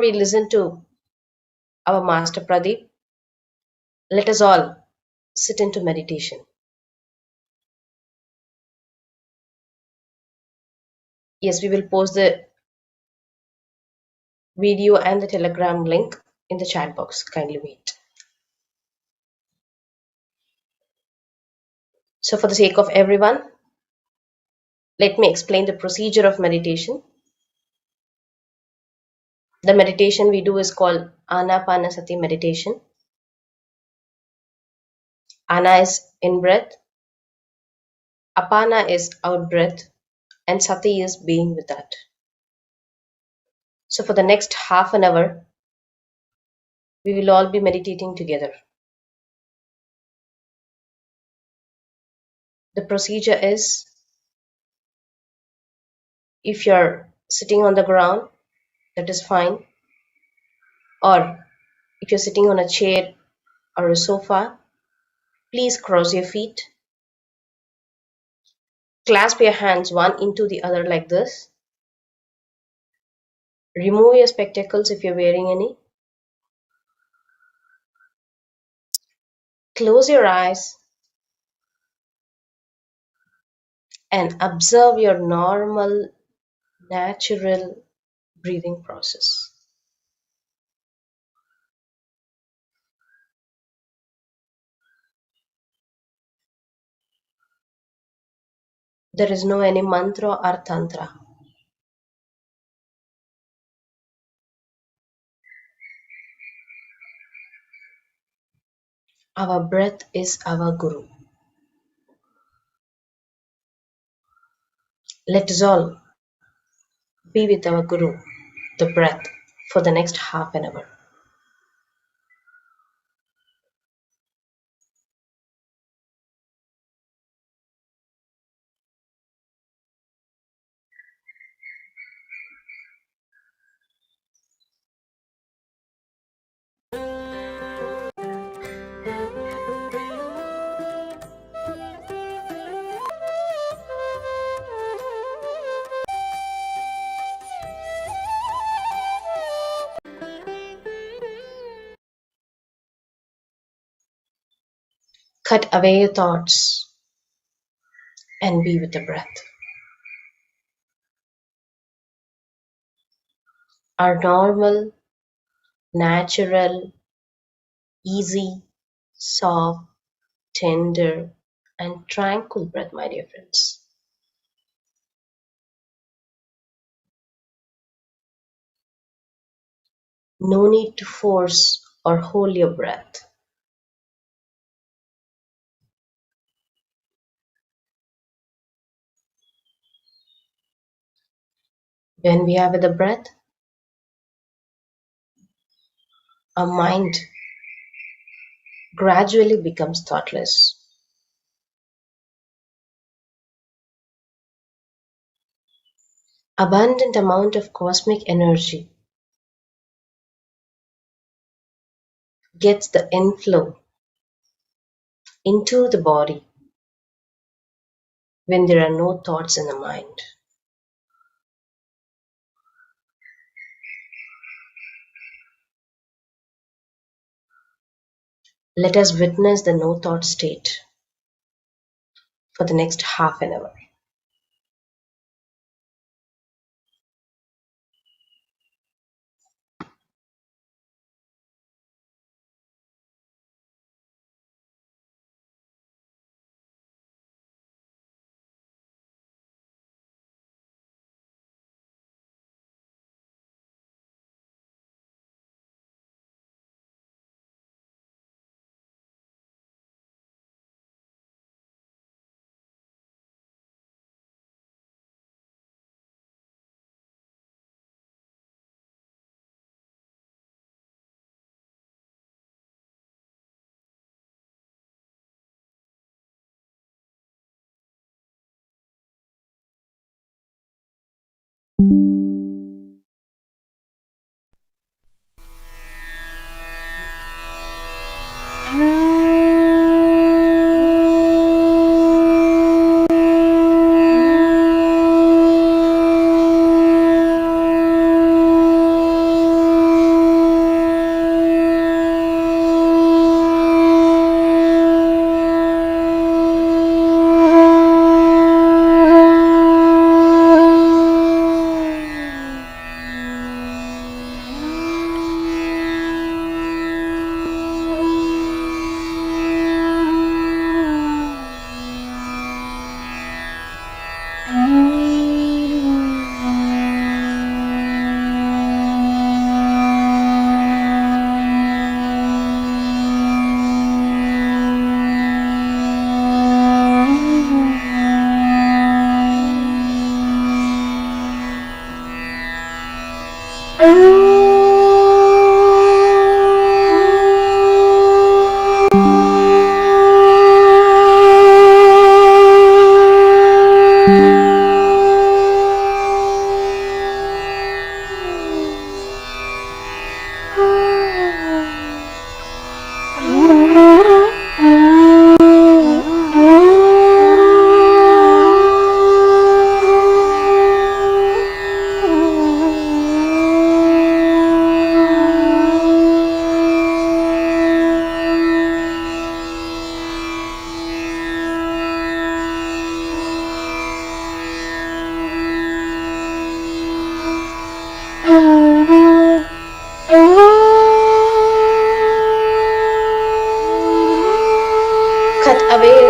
we listen to our master Pradeep, let us all sit into meditation. Yes, we will post the video and the Telegram link in the chat box. Kindly wait. So, for the sake of everyone, let me explain the procedure of meditation. The meditation we do is called Anapanasati meditation. Ana is in breath, Apana is out breath, and Sati is being with that. So, for the next half an hour, we will all be meditating together. The procedure is, if you're sitting on the ground, that is fine. Or if you're sitting on a chair or a sofa, please cross your feet. Clasp your hands one into the other like this. Remove your spectacles if you're wearing any. Close your eyes and observe your normal, natural breathing process. There is no any mantra or tantra. Our breath is our guru. Let us all be with our guru, the breath, for the next half an hour. Cut away your thoughts and be with the breath. Our normal, natural, easy, soft, tender, and tranquil breath, my dear friends. No need to force or hold your breath. When we are with the breath, our mind gradually becomes thoughtless. Abundant amount of cosmic energy gets the inflow into the body when there are no thoughts in the mind. Let us witness the no thought state for the next half an hour.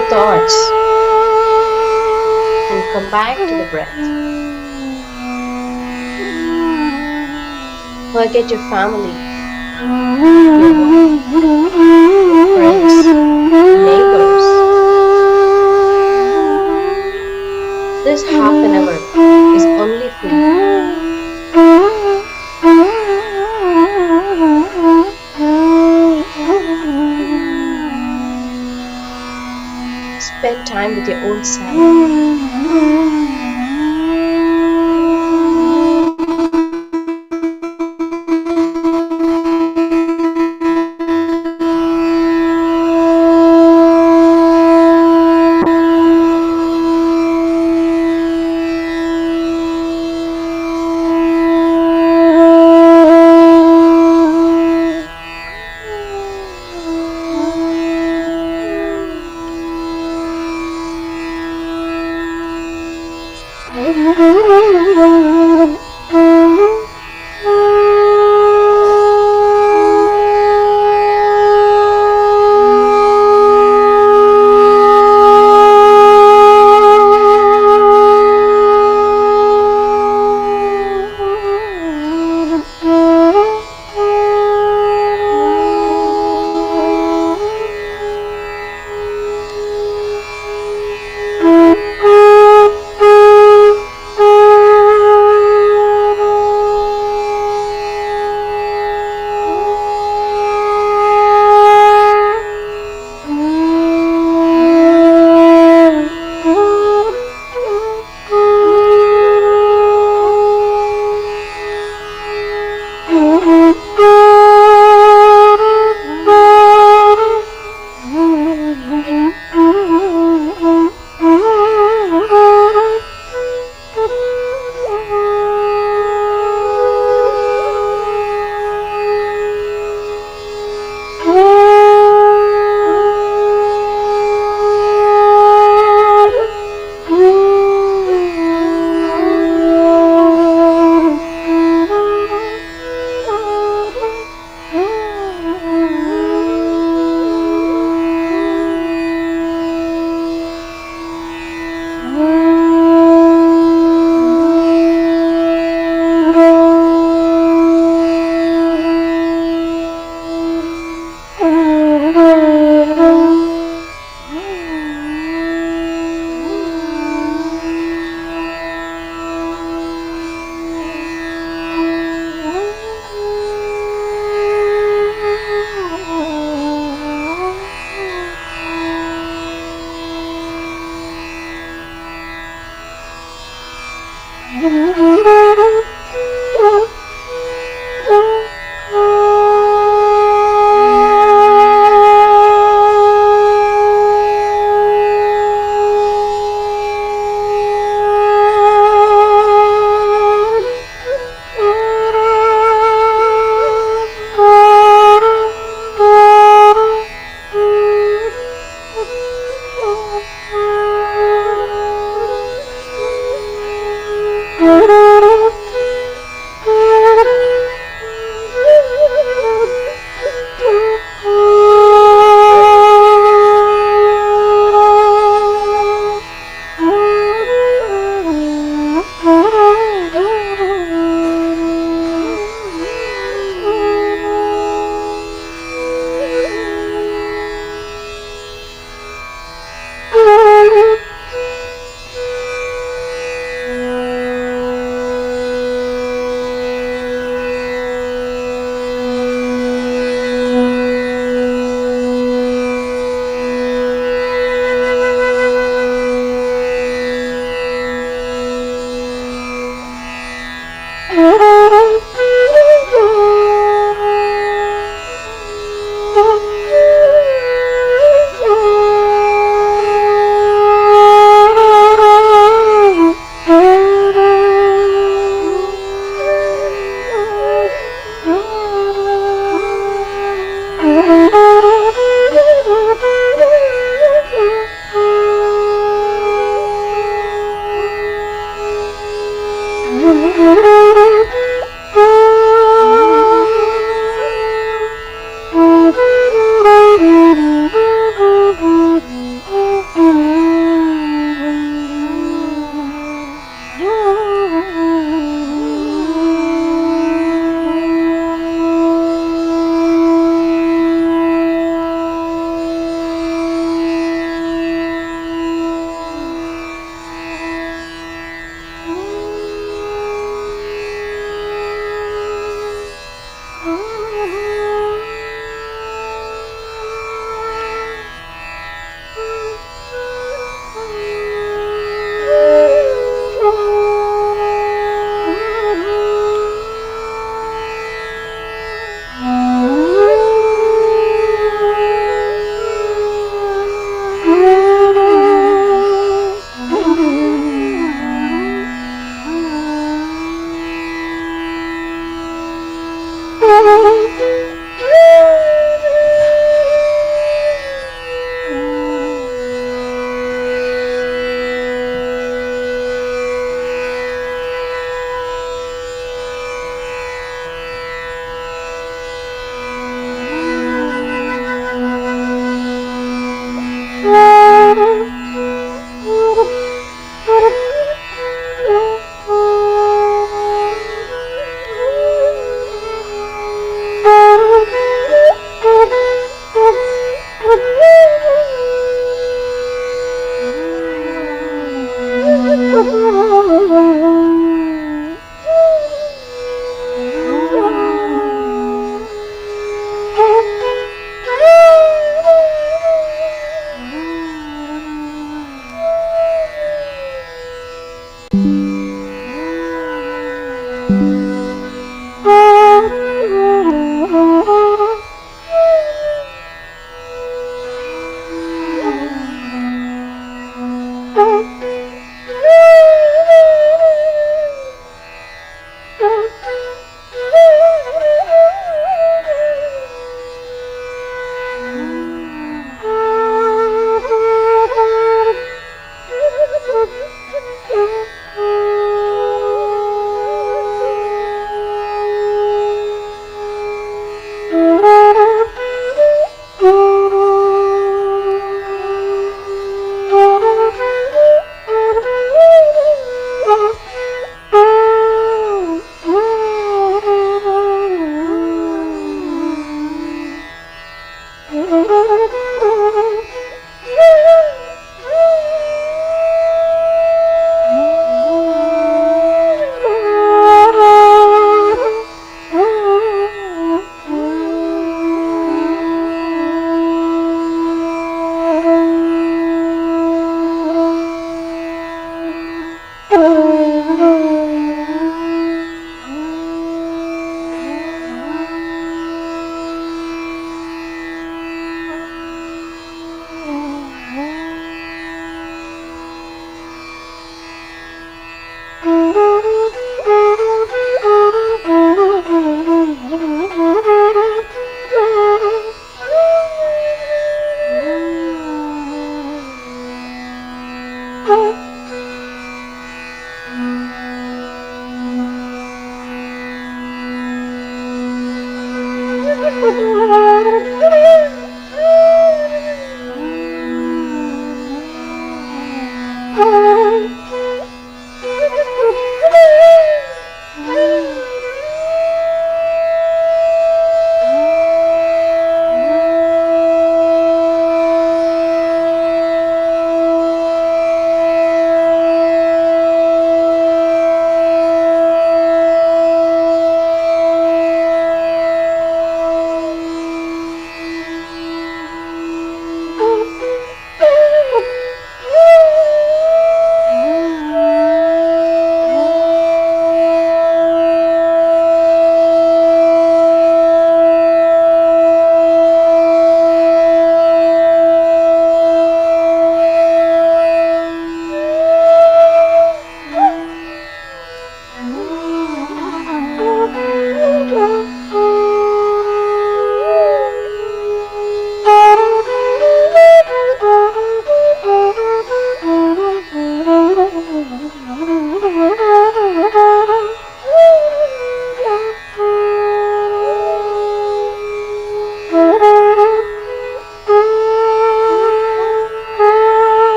your thoughts and come back to the breath. Forget your family, your work, friends, neighbors. This half an hour is only for you. Spend time with your own self.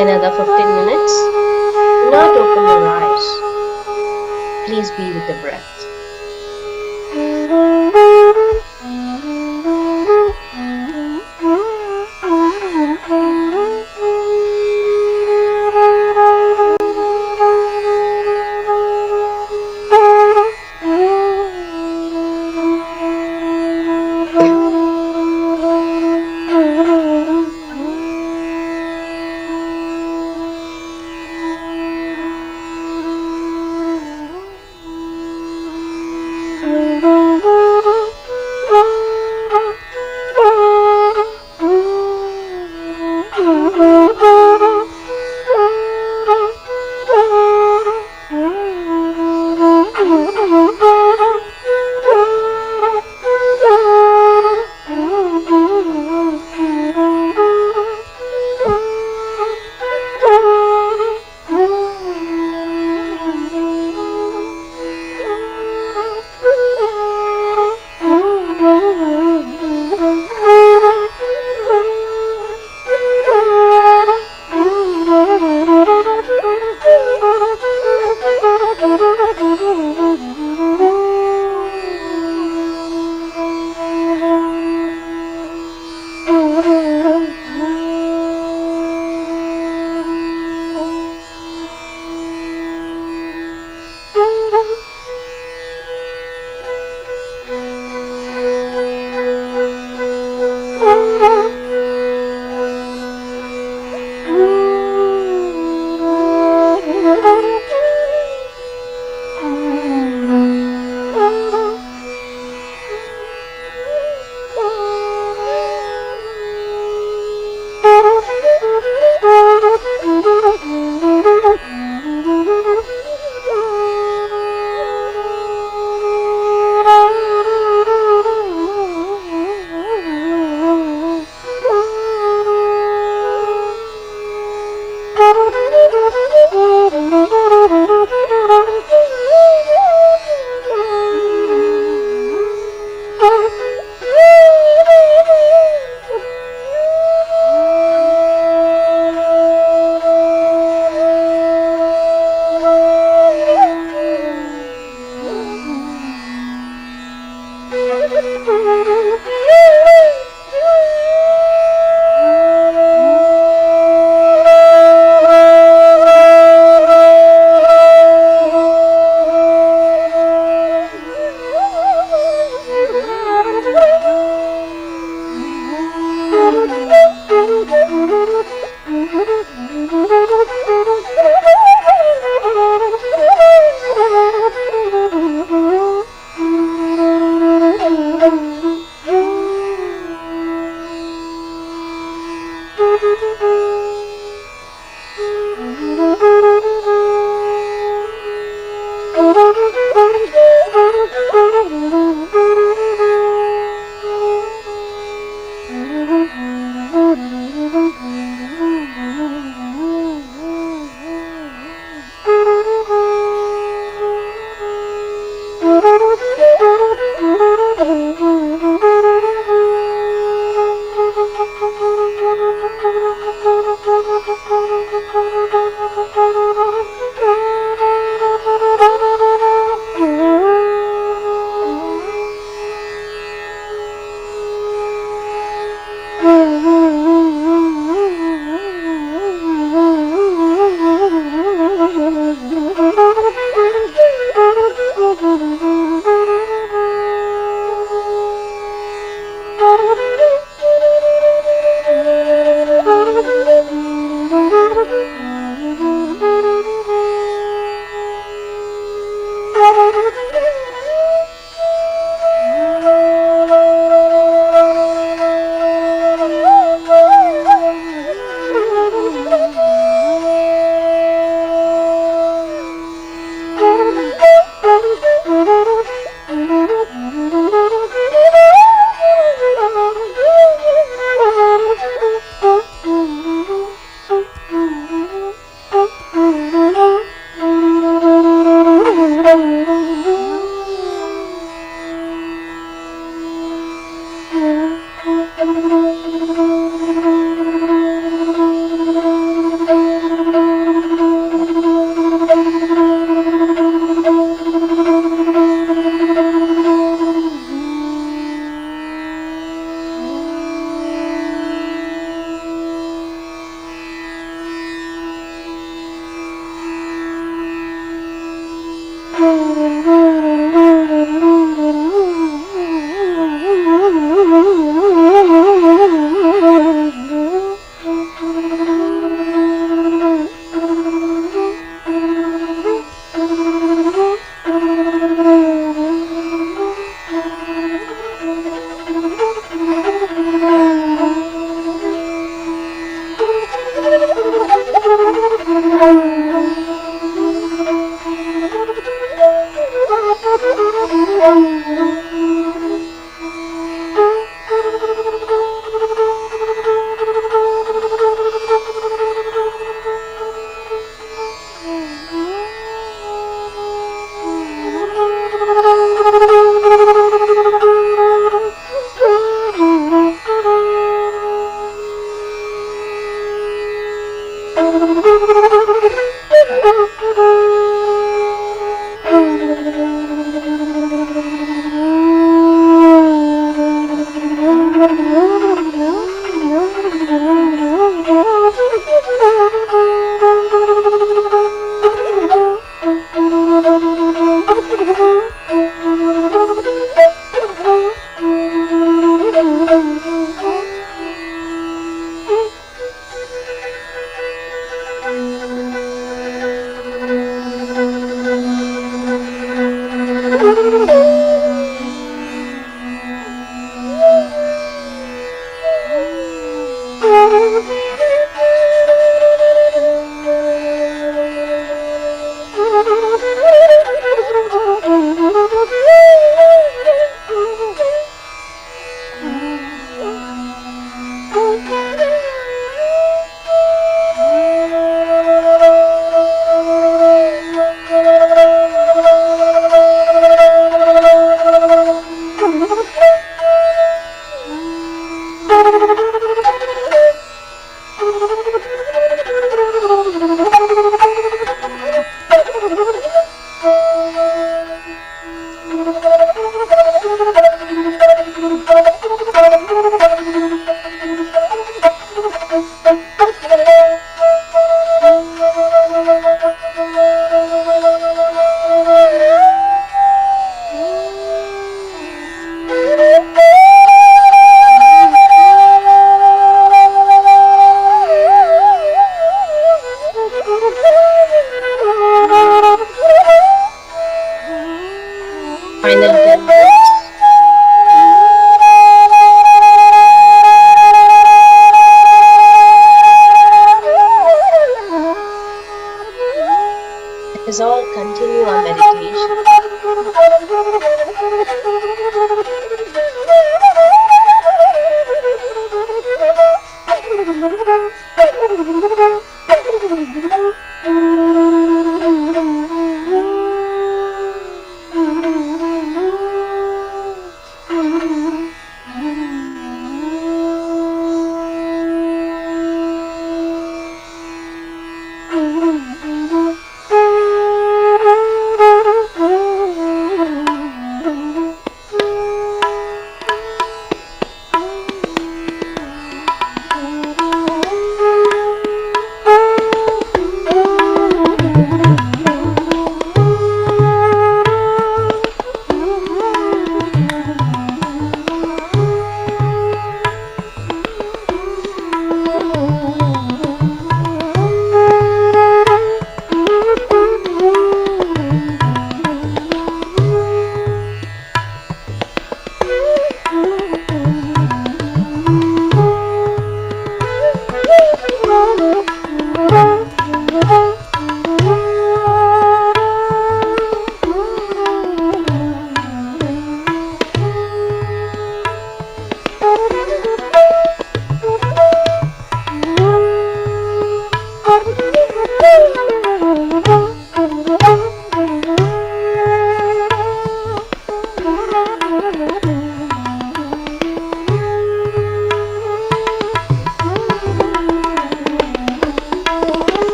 Another 15 minutes. Do not open your eyes. Please be with the breath.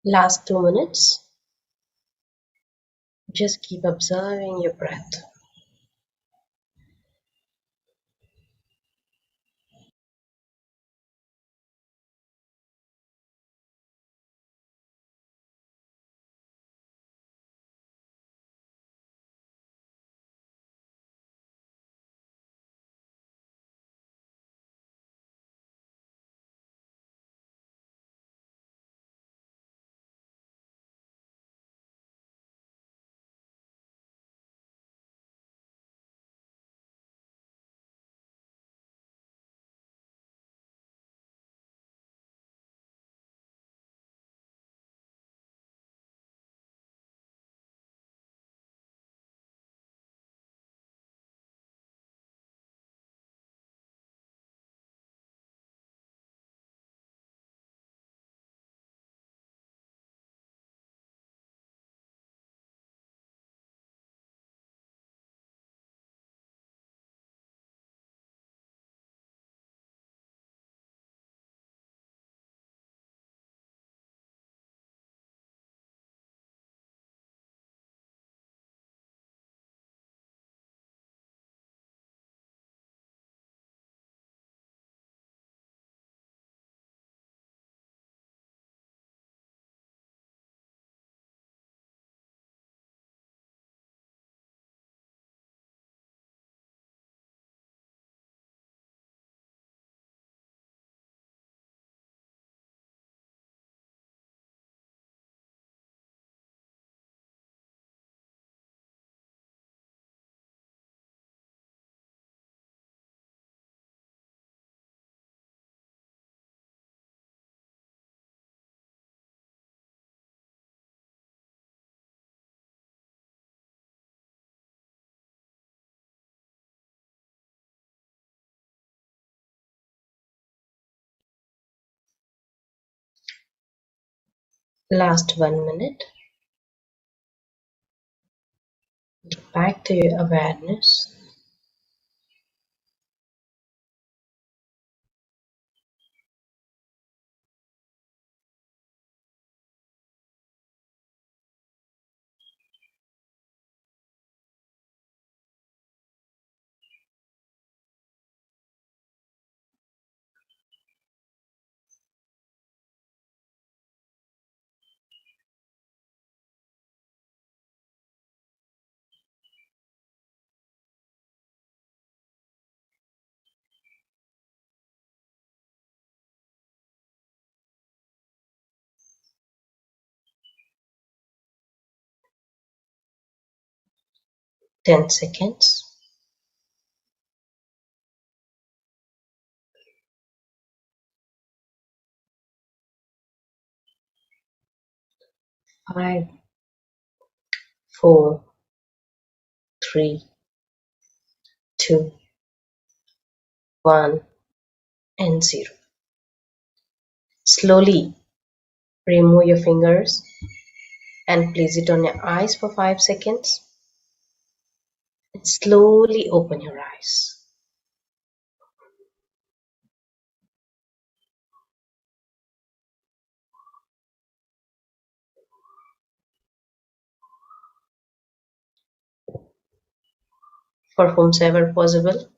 Last 2 minutes. Just keep observing your breath. Last 1 minute. Get back to your awareness. 10 seconds. 5, 4, 3, 2, 1, and 0. Slowly remove your fingers and place it on your eyes for 5 seconds. And slowly open your eyes. For whomsoever possible,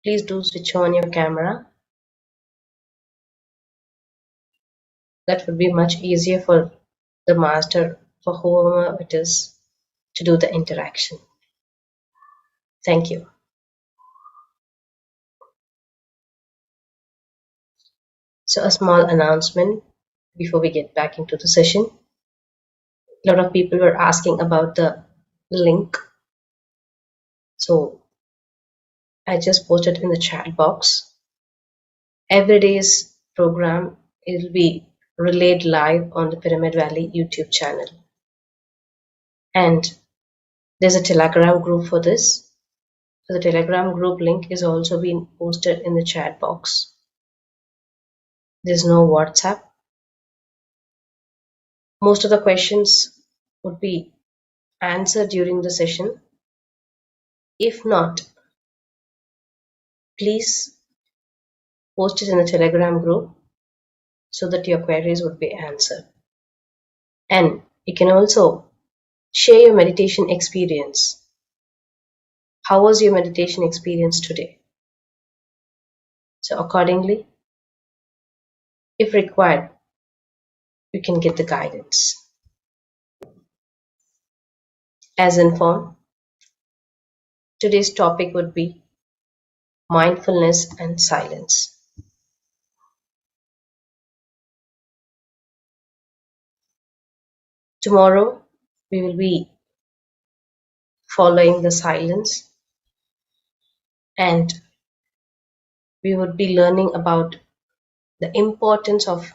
please do switch on your camera. That would be much easier for the master, for whoever it is, to do the interaction. Thank you. So a small announcement before we get back into the session. A lot of people were asking about the link. So I just posted in the chat box. Every day's program will be relayed live on the Pyramid Valley YouTube channel. And there's a Telegram group for this. So the Telegram group link is also being posted in the chat box. There's no WhatsApp. Most of the questions would be answered during the session. If not, please post it in the Telegram group so that your queries would be answered. And you can also share your meditation experience. How was your meditation experience today? So accordingly, if required, you can get the guidance. As informed, today's topic would be mindfulness and silence. Tomorrow, we will be following the silence, and we would be learning about the importance of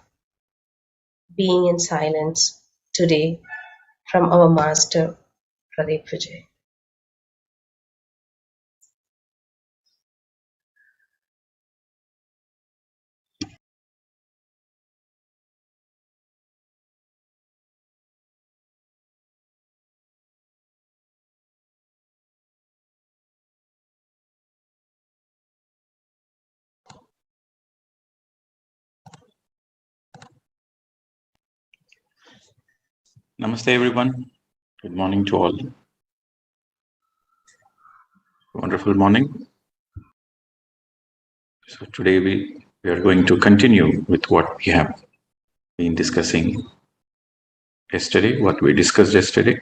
being in silence today from our master, Pradeep Vijay. Namaste everyone. Good morning to all. Wonderful morning. So today we are going to continue with what we have been discussing yesterday, what we discussed yesterday.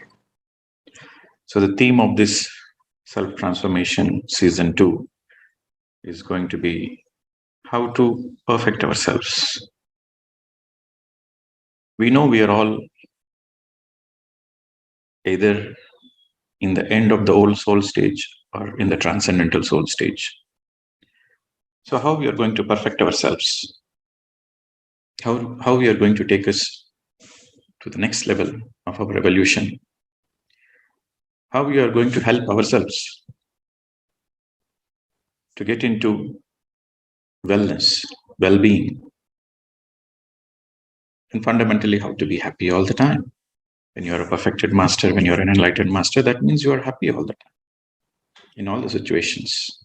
So the theme of this self-transformation season 2 is going to be how to perfect ourselves. We know we are all either in the end of the old soul stage or in the transcendental soul stage. So how we are going to perfect ourselves? How we are going to take us to the next level of our evolution? How we are going to help ourselves to get into wellness, well-being, and fundamentally how to be happy all the time. When you're a perfected master, when you're an enlightened master, that means you are happy all the time in all the situations.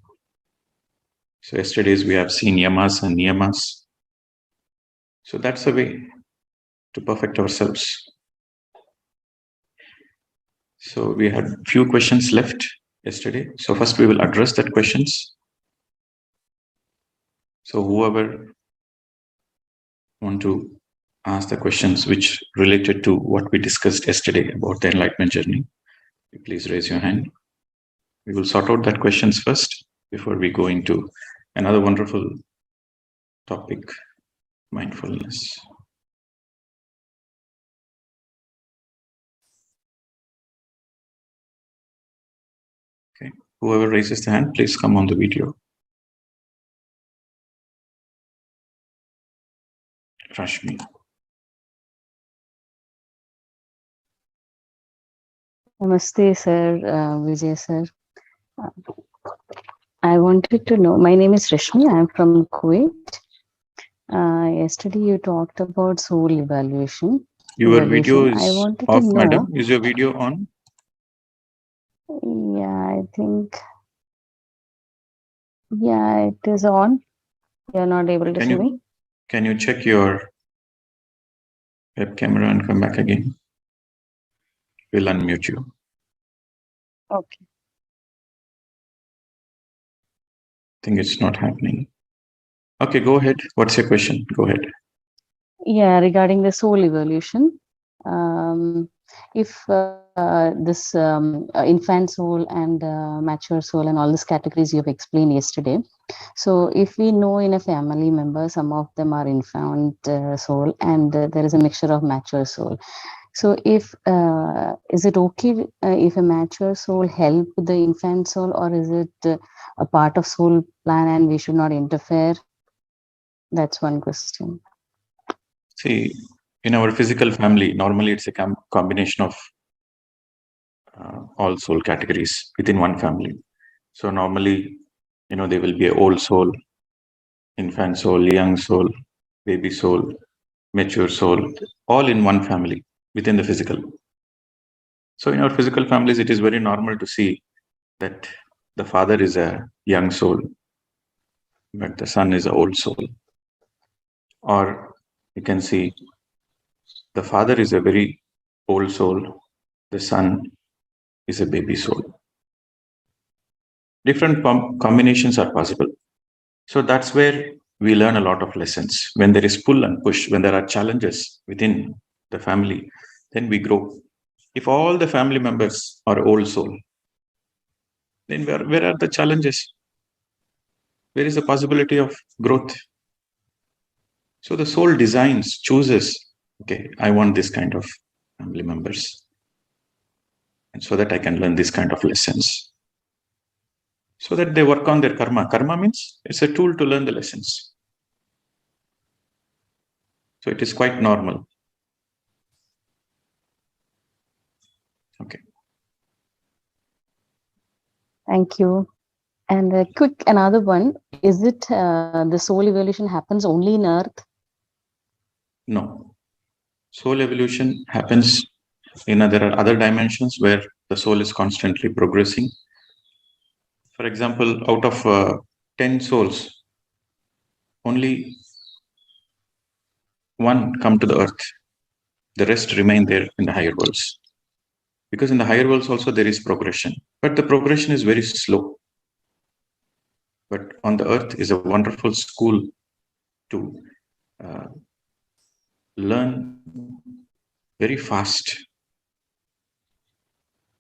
So yesterday's we have seen yamas and niyamas. So that's a way to perfect ourselves. So we had few questions left yesterday. So first we will address that questions. So whoever want to ask the questions which related to what we discussed yesterday about the enlightenment journey, please raise your hand. We will sort out that questions first before we go into another wonderful topic, mindfulness. Whoever raises the hand, please come on the video. Rashmi. Namaste, sir. Vijay, sir. I wanted to know, my name is Rashmi. I'm from Kuwait. Yesterday you talked about soul evaluation. Your video I is wanted to off, know. madam. Is your video on? Yeah, I think. Yeah, it is on. You're not able to see me? Can you check your web camera and come back again? We'll unmute you. Okay. I think it's not happening. Okay, go ahead. What's your question? Go ahead. Yeah, regarding the soul evolution. If this infant soul and mature soul and all these categories you have explained yesterday. So if we know in a family member, some of them are infant soul and there is a mixture of mature soul. So if is it okay if a mature soul help the infant soul, or is it a part of soul plan and we should not interfere? That's one question. See, in our physical family, normally it's a combination of all soul categories within one family. So normally, there will be an old soul, infant soul, young soul, baby soul, mature soul, all in one family within the physical. So in our physical families, it is very normal to see that the father is a young soul, but the son is an old soul. Or you can see the father is a very old soul, the son is a baby soul. Different combinations are possible. So that's where we learn a lot of lessons. When there is pull and push, when there are challenges within the family, then we grow. If all the family members are old soul, then where are the challenges? Where is the possibility of growth? So the soul designs, chooses, okay, I want this kind of family members. And so that I can learn this kind of lessons. So that they work on their karma. Karma means it's a tool to learn the lessons. So it is quite normal. Okay. Thank you. And a quick another one, is it the soul evolution happens only in Earth? No. Soul evolution happens there are other dimensions where the soul is constantly progressing. For example, out of 10 souls, only one come to the earth. The rest remain there in the higher worlds. Because in the higher worlds also there is progression. But the progression is very slow. But on the earth is a wonderful school to learn very fast.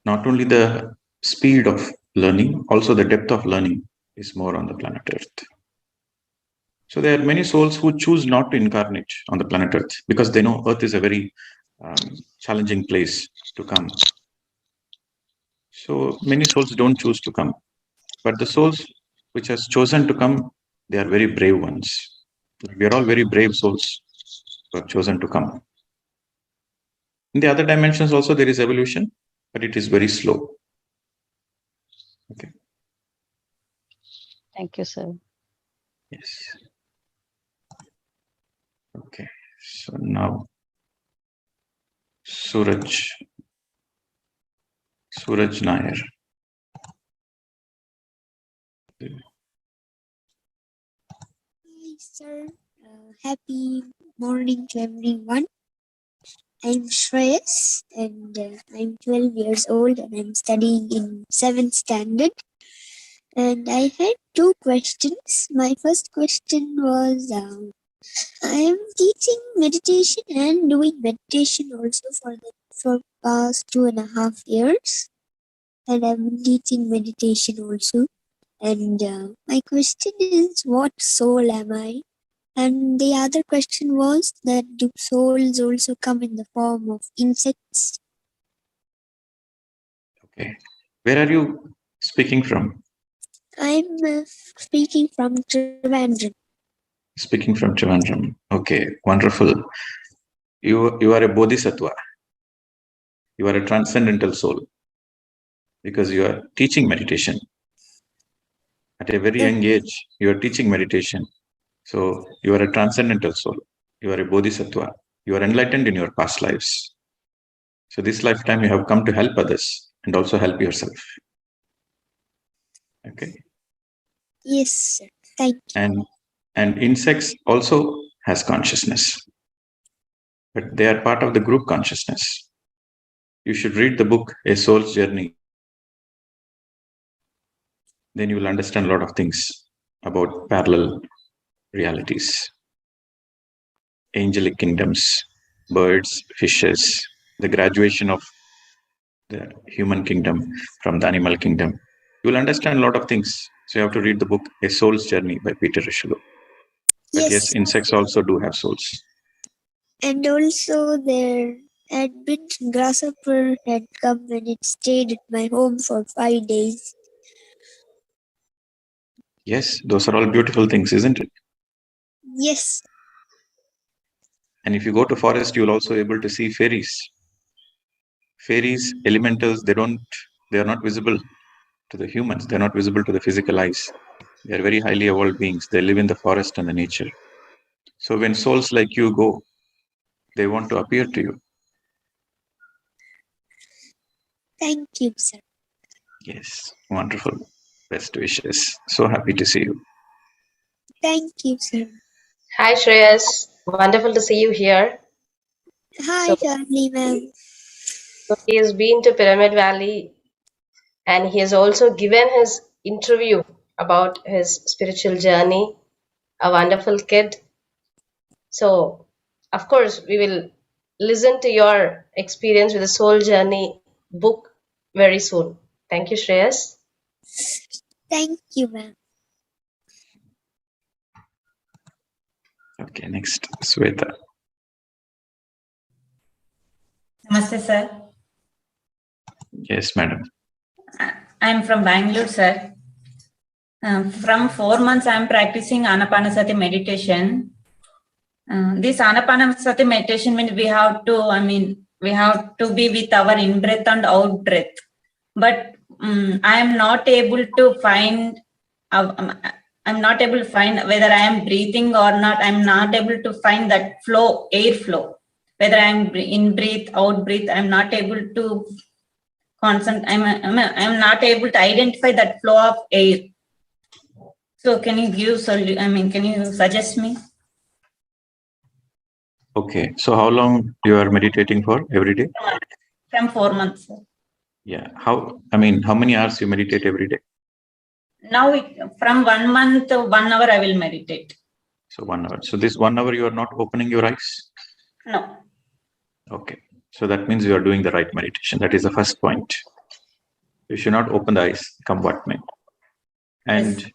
Not only the speed of learning, also the depth of learning is more on the planet Earth. So there are many souls who choose not to incarnate on the planet Earth because they know Earth is a very challenging place to come. So many souls don't choose to come. But the souls which has chosen to come, they are very brave ones. We are all very brave souls who have chosen to come. In the other dimensions also there is evolution, but it is very slow. Okay. Thank you, sir. Yes. Okay. So now Suraj Nair. Hi, sir. Happy morning to everyone. I'm Shreyas and I'm 12 years old and I'm studying in 7th standard. And I had two questions. My first question was I am teaching meditation and doing meditation also for past 2.5 years. And I've been teaching meditation also. And my question is, what soul am I? And the other question was that do souls also come in the form of insects? Okay. Where are you Speaking from? I'm speaking from Trivandrum. Speaking from Trivandrum. Okay, wonderful. You are a bodhisattva. You are a transcendental soul because you are teaching meditation. At a very young age, you are teaching meditation. So you are a transcendental soul. You are a bodhisattva. You are enlightened in your past lives. So this lifetime you have come to help others and also help yourself. Okay. Yes, sir. Thank you. And insects also has consciousness, but they are part of the group consciousness. You should read the book A Soul's Journey. Then you will understand a lot of things about parallel realities, angelic kingdoms, birds, fishes, the graduation of the human kingdom from the animal kingdom. You will understand a lot of things. So you have to read the book A Soul's Journey by Peter Rishigo. But yes, insects also do have souls. And also there had been grasshopper had come and it stayed at my home for 5 days. Yes, those are all beautiful things, isn't it? Yes. And if you go to forest, you'll also able to see fairies. Fairies, elementals, they are not visible to the humans. They're not visible to the physical eyes. They are very highly evolved beings. They live in the forest and the nature. So when souls like you go, they want to appear to you. Thank you, sir. Yes, wonderful. Best wishes. So happy to see you. Thank you, sir. Hi, Shreyas. Wonderful to see you here. Hi, Charlie, ma'am. So he has been to Pyramid Valley and he has also given his interview about his spiritual journey. A wonderful kid. So, of course, we will listen to your experience with the Soul Journey book very soon. Thank you, Shreyas. Thank you, ma'am. Okay, next, Sweta. Namaste, sir. Yes, madam. I'm from Bangalore, sir. From 4 months, I'm practicing Anapanasati meditation. This Anapanasati meditation means we have to be with our in-breath and out-breath. But I am not able to find, whether I am breathing or not. I'm not able to find that flow, airflow. Whether I'm in-breath, out-breath, I'm not able to I'm not able to identify that flow of air. So can you can you suggest me? Okay, so how long you are meditating for every day? From 4 months, sir. Yeah, how many hours you meditate every day? Now from 1 month, 1 hour I will meditate. So 1 hour. So this 1 hour you are not opening your eyes? No. Okay, so that means you are doing the right meditation. That is the first point. You should not open the eyes, come what may. And yes.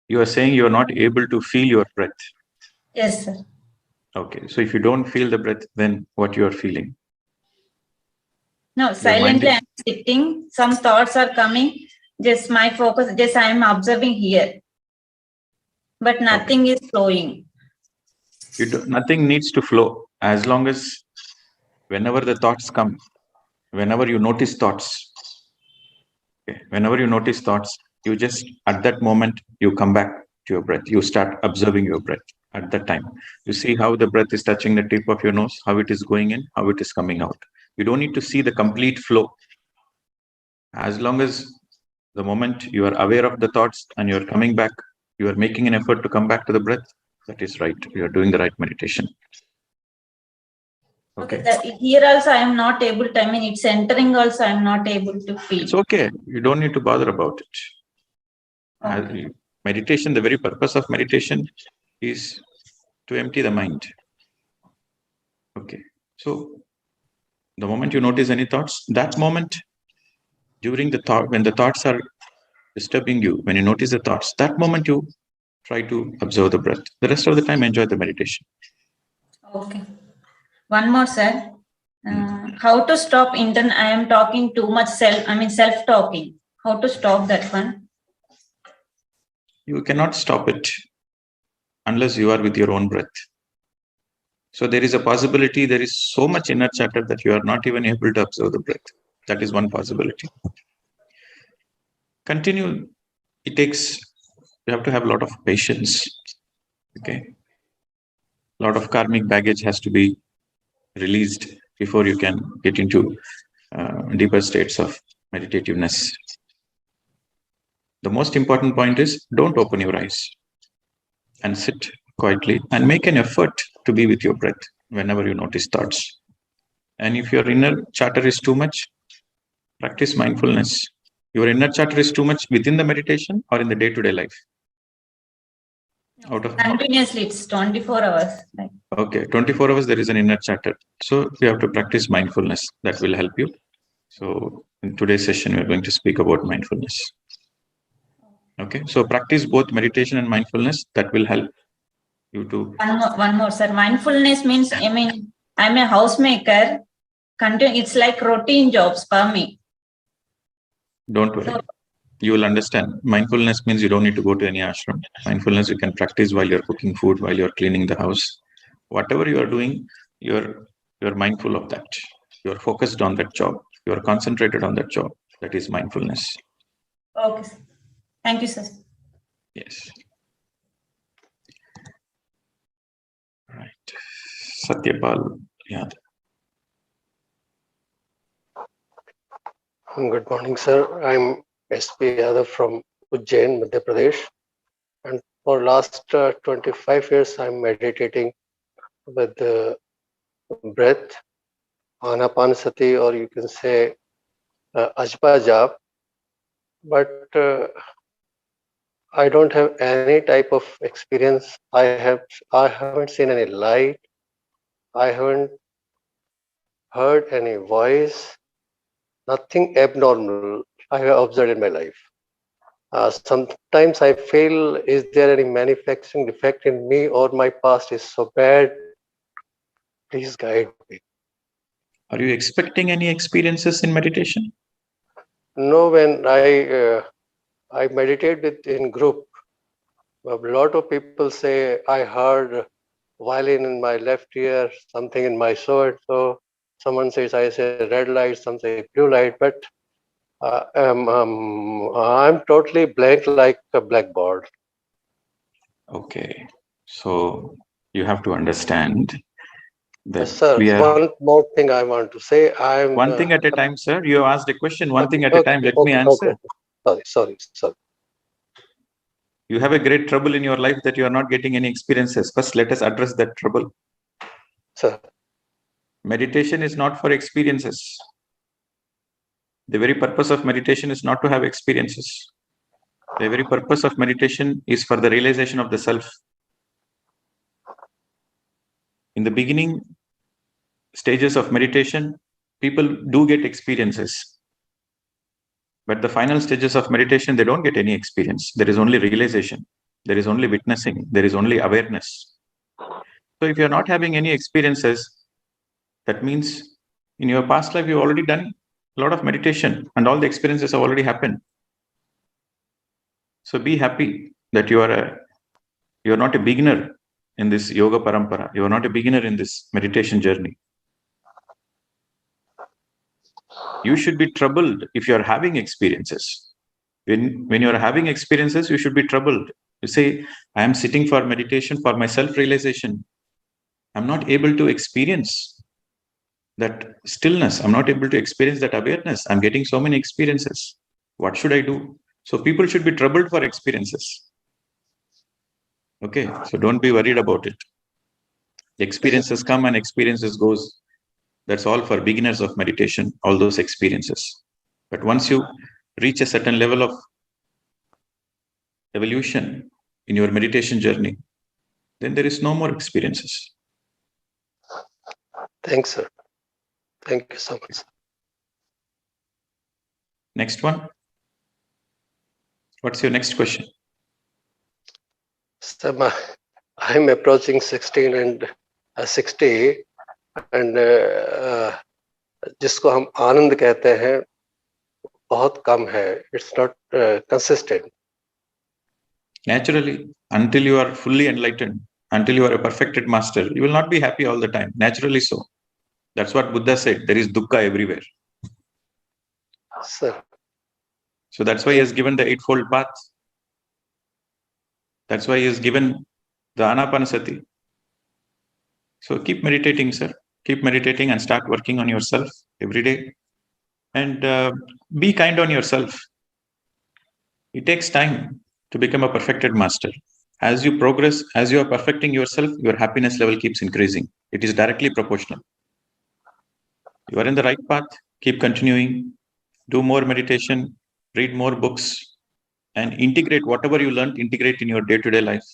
You are saying you are not able to feel your breath. Yes, sir. Okay, so if you don't feel the breath, then what you are feeling? No, silently I'm sitting. Some thoughts are coming. Just my focus, just I am observing here. But nothing is flowing. Nothing needs to flow. As long as whenever the thoughts come, whenever you notice thoughts, whenever you notice thoughts, you just, at that moment, you come back to your breath. You start observing your breath at that time. You see how the breath is touching the tip of your nose, how it is going in, how it is coming out. You don't need to see the complete flow. As long as the moment you are aware of the thoughts and you are coming back, you are making an effort to come back to the breath, that is right. You are doing the right meditation. Okay. Here also I am not able to, it's entering also I am not able to feel. It's okay. You don't need to bother about it. Okay. Meditation, the very purpose of meditation is to empty the mind. Okay. So the moment you notice any thoughts, that moment during the thought, when the thoughts are disturbing you, when you notice the thoughts, that moment you try to observe the breath. The rest of the time, enjoy the meditation. Okay. One more, sir. How to stop I am talking too much self-talking. how to stop that one? You cannot stop it unless you are with your own breath. So there is a possibility, there is so much inner chatter that you are not even able to observe the breath. That is one possibility. Continue. You have to have a lot of patience. Okay. A lot of karmic baggage has to be released before you can get into deeper states of meditativeness. The most important point is don't open your eyes and sit quietly and make an effort to be with your breath whenever you notice thoughts. And if your inner chatter is too much, practice mindfulness. Your inner chatter is too much within the meditation or in the day-to-day life? Continuously, it's 24 hours. Right? Okay, 24 hours there is an inner chatter. So you have to practice mindfulness. That will help you. So in today's session, we're going to speak about mindfulness. Okay, so practice both meditation and mindfulness. That will help you to... One more, sir. Mindfulness means, I'm a housemaker. It's like routine jobs for me. Don't worry. You will understand. Mindfulness means you don't need to go to any ashram. Mindfulness you can practice while you're cooking food, while you're cleaning the house. Whatever you are doing, you're mindful of that. You're focused on that job. You're concentrated on that job. That is mindfulness. Okay, sir. Thank you, sir. Yes. Right. Satyapal Yadav. Good morning, sir. I'm SP Yadav from Ujjain, Madhya Pradesh. And for last 25 years, I'm meditating with the breath, Anapanasati, or you can say Ajpa Jap. But I don't have any type of experience. I haven't seen any light. I haven't heard any voice. Nothing abnormal I have observed in my life. Sometimes I feel, is there any manifesting defect in me or my past is so bad? Please guide me. Are you expecting any experiences in meditation? No, when I meditate in group, a lot of people say, I heard violin in my left ear, something in my so someone says, I say red light, some say blue light, but I'm totally blank like a blackboard. Okay. So you have to understand that sir, one more thing I want to say. One thing at a time, sir. You asked a question, one thing at a time. Let me answer. Sorry. You have a great trouble in your life that you are not getting any experiences. First, let us address that trouble. Sir. Meditation is not for experiences. The very purpose of meditation is not to have experiences. The very purpose of meditation is for the realization of the self. In the beginning stages of meditation, people do get experiences. But the final stages of meditation, they don't get any experience. There is only realization. There is only witnessing. There is only awareness. So if you're not having any experiences, that means in your past life, you've already done a lot of meditation and all the experiences have already happened. So be happy that you're not a beginner in this yoga parampara. You are not a beginner in this meditation journey. You should be troubled if you're having experiences. When you're having experiences, you should be troubled. You say, I am sitting for meditation for my self-realization. I'm not able to experience that stillness. I'm not able to experience that awareness. I'm getting so many experiences. What should I do? So people should be troubled for experiences. Okay, so don't be worried about it. Experiences come and experiences goes. That's all for beginners of meditation, all those experiences. But once you reach a certain level of evolution in your meditation journey, then there is no more experiences. Thanks, sir. Thank you so much. Next one. What's your next question? Sir, I'm approaching 16 and 60 and जिसको हम आनंद कहते हैं बहुत कम है. It's not consistent. Naturally, until you are fully enlightened, until you are a perfected master, you will not be happy all the time. Naturally so. That's what Buddha said. There is dukkha everywhere. Sir. So that's why he has given the eightfold path. That's why he has given the anapanasati. So keep meditating, sir. Keep meditating and start working on yourself every day. And be kind on yourself. It takes time to become a perfected master. As you progress, as you are perfecting yourself, your happiness level keeps increasing. It is directly proportional. You are in the right path. Keep continuing. Do more meditation. Read more books. And integrate whatever you learned, integrate in your day-to-day life.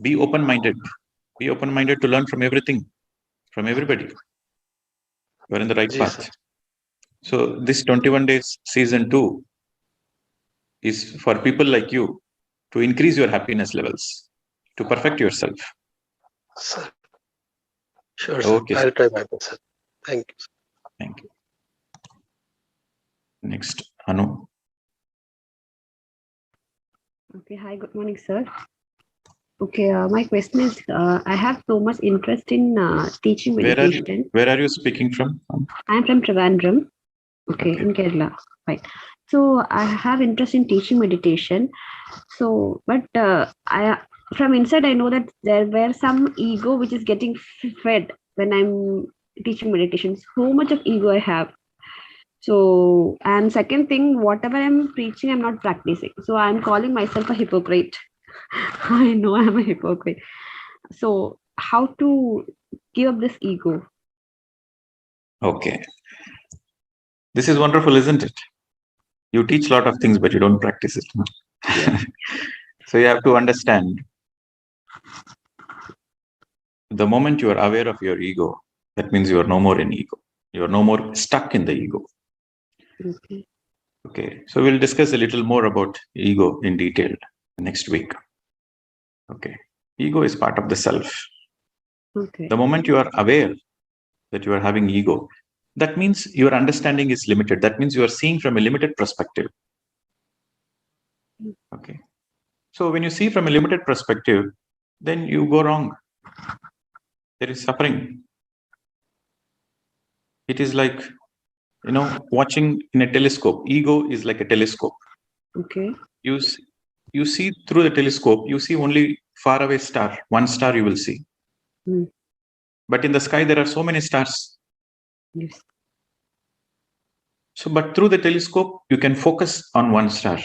Be open-minded. Be open-minded to learn from everything, from everybody. You are in the right path. Sir. So this 21 days season 2 is for people like you to increase your happiness levels, to perfect yourself. Sir. Sure, sir. Okay, I'll try my best, sir. Thank you. Thank you. Next, Anu. Okay, hi, good morning, sir. Okay, my question is, I have so much interest in teaching meditation. Where are you speaking from? I'm from Trivandrum, okay, in Kerala, right. So I have interest in teaching meditation. So, but from inside, I know that there were some ego which is getting fed when I'm teaching meditation. So much of ego I have. So, and second thing, whatever I'm preaching, I'm not practicing. So I'm calling myself a hypocrite. I know I'm a hypocrite. So how to give up this ego? Okay. This is wonderful, isn't it? You teach a lot of things, but you don't practice it. Yeah. So you have to understand, the moment you are aware of your ego, that means you are no more in ego. You are no more stuck in the ego. Okay. Okay. So we'll discuss a little more about ego in detail next week. Okay. Ego is part of the self. Okay. The moment you are aware that you are having ego, that means your understanding is limited. That means you are seeing from a limited perspective. Okay. So when you see from a limited perspective, then you go wrong. There is suffering. It is like, watching in a telescope. Ego is like a telescope. Okay. You see through the telescope, you see only far away star. One star you will see. Mm. But in the sky, there are so many stars. Yes. So, but through the telescope, you can focus on one star.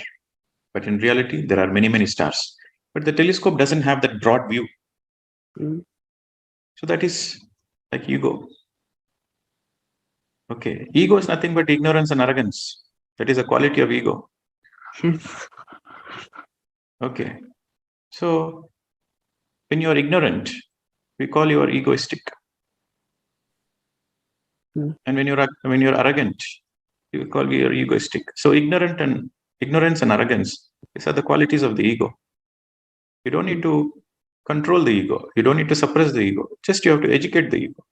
But in reality, there are many, many stars. But the telescope doesn't have that broad view. Mm. So that is like ego. Okay. Ego is nothing but ignorance and arrogance. That is a quality of ego. Yes. Okay. So when you are ignorant, we call you egoistic. Mm. And when you're arrogant, you call you egoistic. So ignorance and arrogance, these are the qualities of the ego. You don't need to control the ego. You don't need to suppress the ego. Just you have to educate the ego.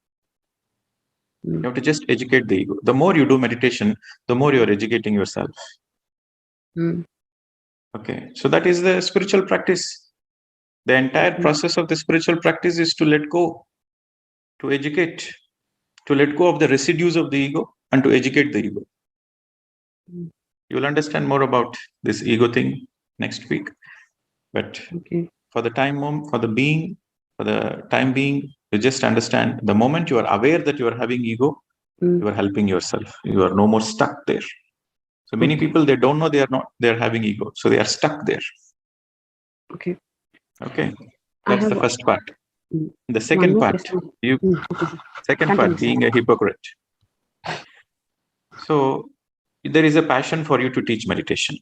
You have to just educate the ego. The more you do meditation, the more you are educating yourself. Mm. Okay. So that is the spiritual practice. The entire process of the spiritual practice is to let go, to educate, to let go of the residues of the ego and to educate the ego. Mm. You will understand more about this ego thing next week. But for the time being, you just understand the moment you are aware that you are having ego, you are helping yourself. You are no more stuck there. So many people, they don't know they are having ego. So they are stuck there. Okay. Okay. That's the first part. The second part, being a hypocrite. So there is a passion for you to teach meditation.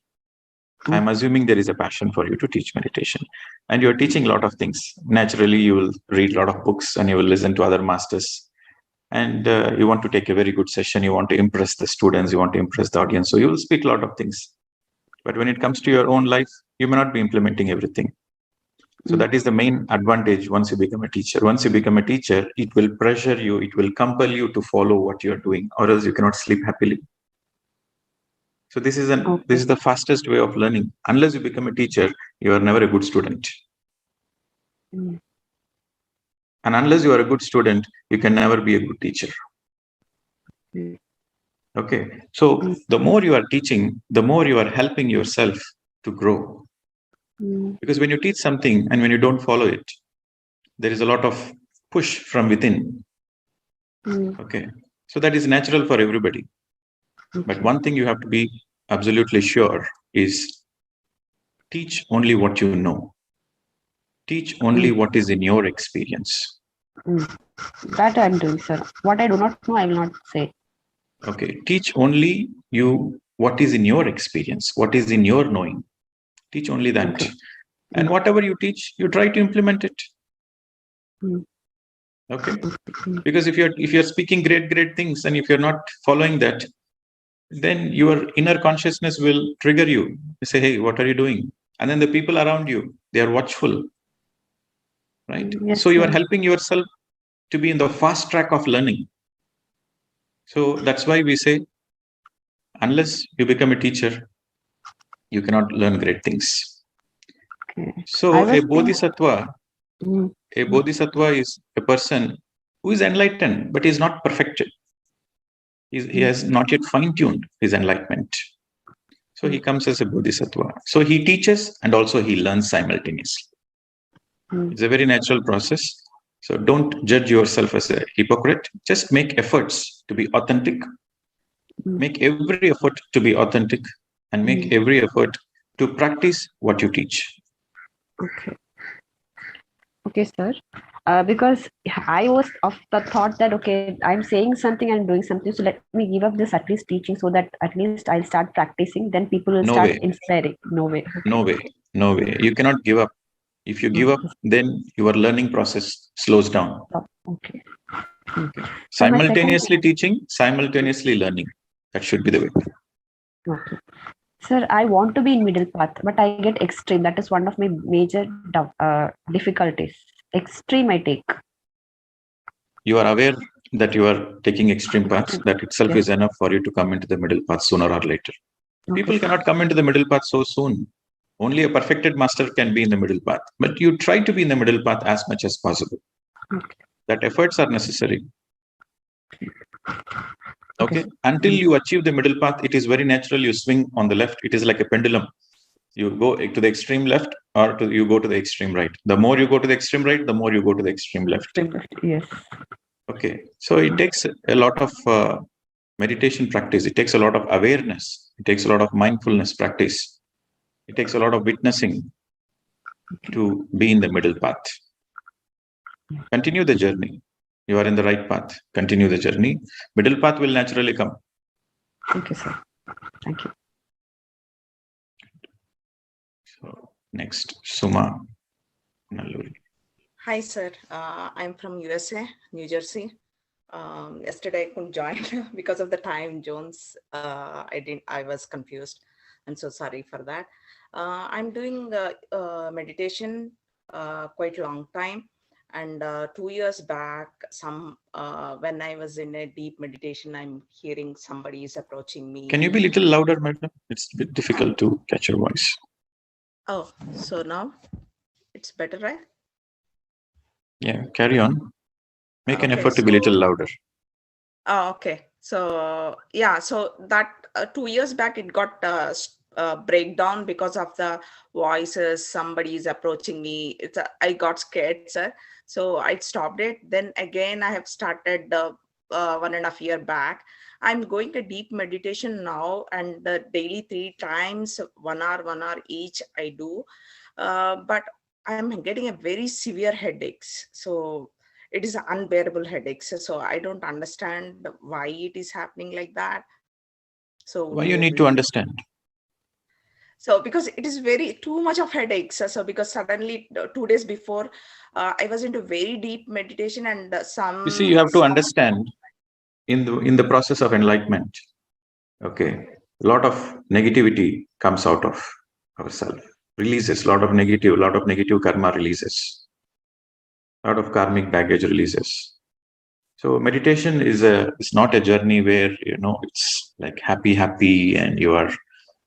I'm assuming there is a passion for you to teach meditation, and you're teaching a lot of things. Naturally, you will read a lot of books and you will listen to other masters, and you want to take a very good session. You want to impress the students. You want to impress the audience. So you will speak a lot of things. But when it comes to your own life, you may not be implementing everything. So that is the main advantage once you become a teacher. Once you become a teacher, it will pressure you. It will compel you to follow what you're doing, or else you cannot sleep happily. So this is the fastest way of learning. Unless you become a teacher, you are never a good student. Mm. And unless you are a good student, you can never be a good teacher. Mm. Okay. So the more you are teaching, the more you are helping yourself to grow. Mm. Because when you teach something and when you don't follow it, there is a lot of push from within. Mm. Okay. So that is natural for everybody. But one thing you have to be absolutely sure is teach only what you know. Teach only what is in your experience. That I'm doing, sir. What I do not know, I will not say. Okay. Teach only you what is in your experience, what is in your knowing. Teach only that. Okay. And whatever you teach, you try to implement it. Mm. Okay. Because if you're speaking great things and if you're not following that, then your inner consciousness will trigger you. You say, hey, what are you doing? And then the people around you, they are watchful. Right? Yes, so you are sir. helping yourself to be in the fast track of learning. So that's why we say, unless you become a teacher, you cannot learn great things. Okay. So a bodhisattva, is a person who is enlightened, but is not perfected. He has not yet fine-tuned his enlightenment. So he comes as a bodhisattva. So he teaches and also he learns simultaneously. It's a very natural process. So don't judge yourself as a hypocrite. Just make efforts to be authentic. Make every effort to be authentic and make every effort to practice what you teach. Okay. Okay, sir. Because I was of the thought that, okay, I'm saying something and doing something, so let me give up this at least teaching so that at least I'll start practicing. Then people will start inspiring. No way. No way. No way. You cannot give up. If you give up, then your learning process slows down. Okay. Simultaneously teaching, simultaneously learning. That should be the way. Okay. Sir, I want to be in middle path, but I get extreme. That is one of my major difficulties. Extreme I take. You are aware that you are taking extreme paths. That itself is enough for you to come into the middle path sooner or later. Okay. People cannot come into the middle path so soon. Only a perfected master can be in the middle path. But you try to be in the middle path as much as possible. Okay. That efforts are necessary. Okay. Until you achieve the middle path, it is very natural. You swing on the left. It is like a pendulum. You go to the extreme left or you go to the extreme right. The more you go to the extreme right, the more you go to the extreme left. Yes. Okay. So it takes a lot of meditation practice. It takes a lot of awareness. It takes a lot of mindfulness practice. It takes a lot of witnessing to be in the middle path. Continue the journey. You are in the right path. Continue the journey. Middle path will naturally come. Thank you, sir. Thank you. So next, Suma Nalluri. Hi, sir. I'm from USA, New Jersey. Yesterday I couldn't join because of the time zones. I was confused. I'm so sorry for that. I'm doing meditation quite a long time. And 2 years back, when I was in a deep meditation, I'm hearing somebody is approaching me. Can you be a little louder, madam? It's a bit difficult to catch your voice. Oh, so now it's better, right? Yeah, carry on. Make an effort to be a little louder. Oh, okay. So yeah, so that 2 years back, it got breakdown because of the voices. Somebody is approaching me. I got scared, sir. So I stopped it. Then again, I have started 1.5 years back. I'm going to deep meditation now, and daily 3 times, 1 hour each I do. But I'm getting a very severe headaches. So it is unbearable headaches. So I don't understand why it is happening like that. So why you need to understand? So because it is too much of headaches. So because suddenly 2 days before, I was into very deep meditation and You see, you have to understand in the process of enlightenment. Okay, a lot of negativity comes out of ourselves. Releases a lot of negative karma releases. A lot of karmic baggage releases. So meditation is not a journey where it's like happy and you are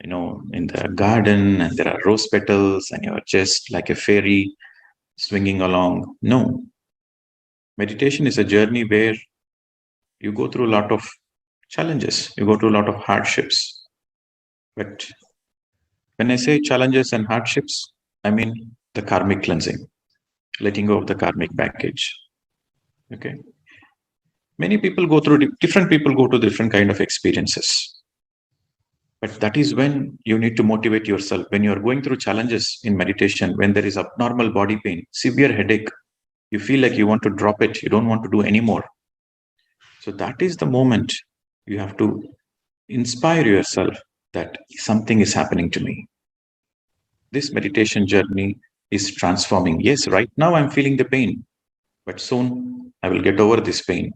in the garden, and there are rose petals, and you're just like a fairy swinging along. No. Meditation is a journey where you go through a lot of challenges, you go through a lot of hardships. But when I say challenges and hardships, I mean the karmic cleansing, letting go of the karmic baggage. Okay. Many people go through, different people go to different kind of experiences. But that is when you need to motivate yourself. When you are going through challenges in meditation, when there is abnormal body pain, severe headache, you feel like you want to drop it, you don't want to do anymore. So that is the moment you have to inspire yourself that something is happening to me. This meditation journey is transforming. Yes, right now I'm feeling the pain, but soon I will get over this pain.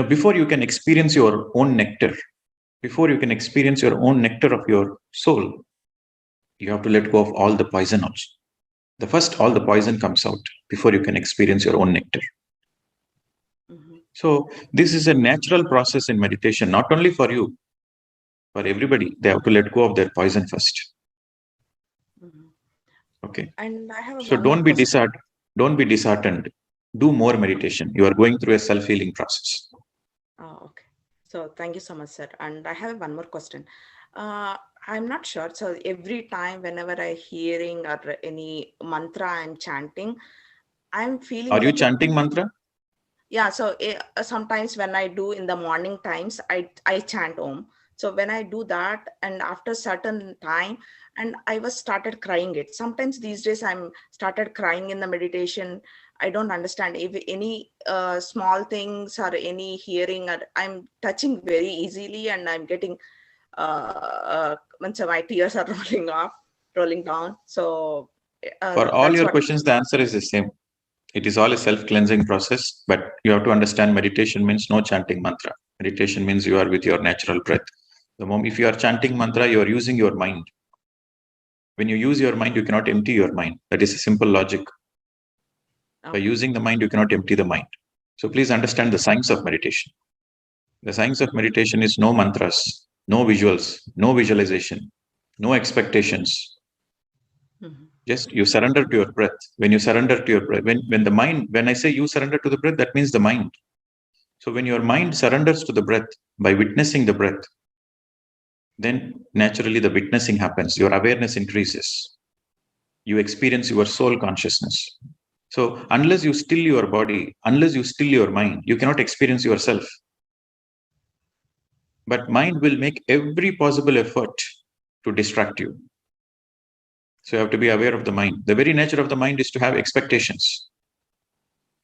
Before you can experience your own nectar, before you can experience your own nectar of your soul, you have to let go of all the poison also. The first, all the poison comes out before you can experience your own nectar. So this is a natural process in meditation, not only for you, for everybody. They have to let go of their poison first. Okay. And I have so don't be disheartened. Don't be disheartened. Do more meditation. You are going through a self-healing process. Oh, okay. So thank you so much, sir. And I have one more question. I'm not sure. So every time whenever I hearing or any mantra I'm chanting, I'm feeling. Are you chanting mantra? Yeah. So sometimes when I do in the morning times, I chant Om. So when I do that, and after certain time, and I was started crying it. Sometimes these days I'm started crying in the meditation. I don't understand if any small things or any hearing, or I'm touching very easily, and I'm getting my tears are rolling down. So for all your questions, the answer is the same. It is all a self-cleansing process, but you have to understand meditation means no chanting mantra. Meditation means you are with your natural breath. The moment if you are chanting mantra, you are using your mind. When you use your mind, you cannot empty your mind. That is a simple logic. By using the mind, you cannot empty the mind. So please understand the science of meditation. The science of meditation is no mantras, no visuals, no visualization, no expectations. Just you surrender to your breath. When you surrender to your breath, when the mind, when I say you surrender to the breath, that means the mind. So when your mind surrenders to the breath by witnessing the breath, then naturally the witnessing happens. Your awareness increases. You experience your soul consciousness. So unless you still your body, unless you still your mind, you cannot experience yourself. But mind will make every possible effort to distract you. So you have to be aware of the mind. The very nature of the mind is to have expectations.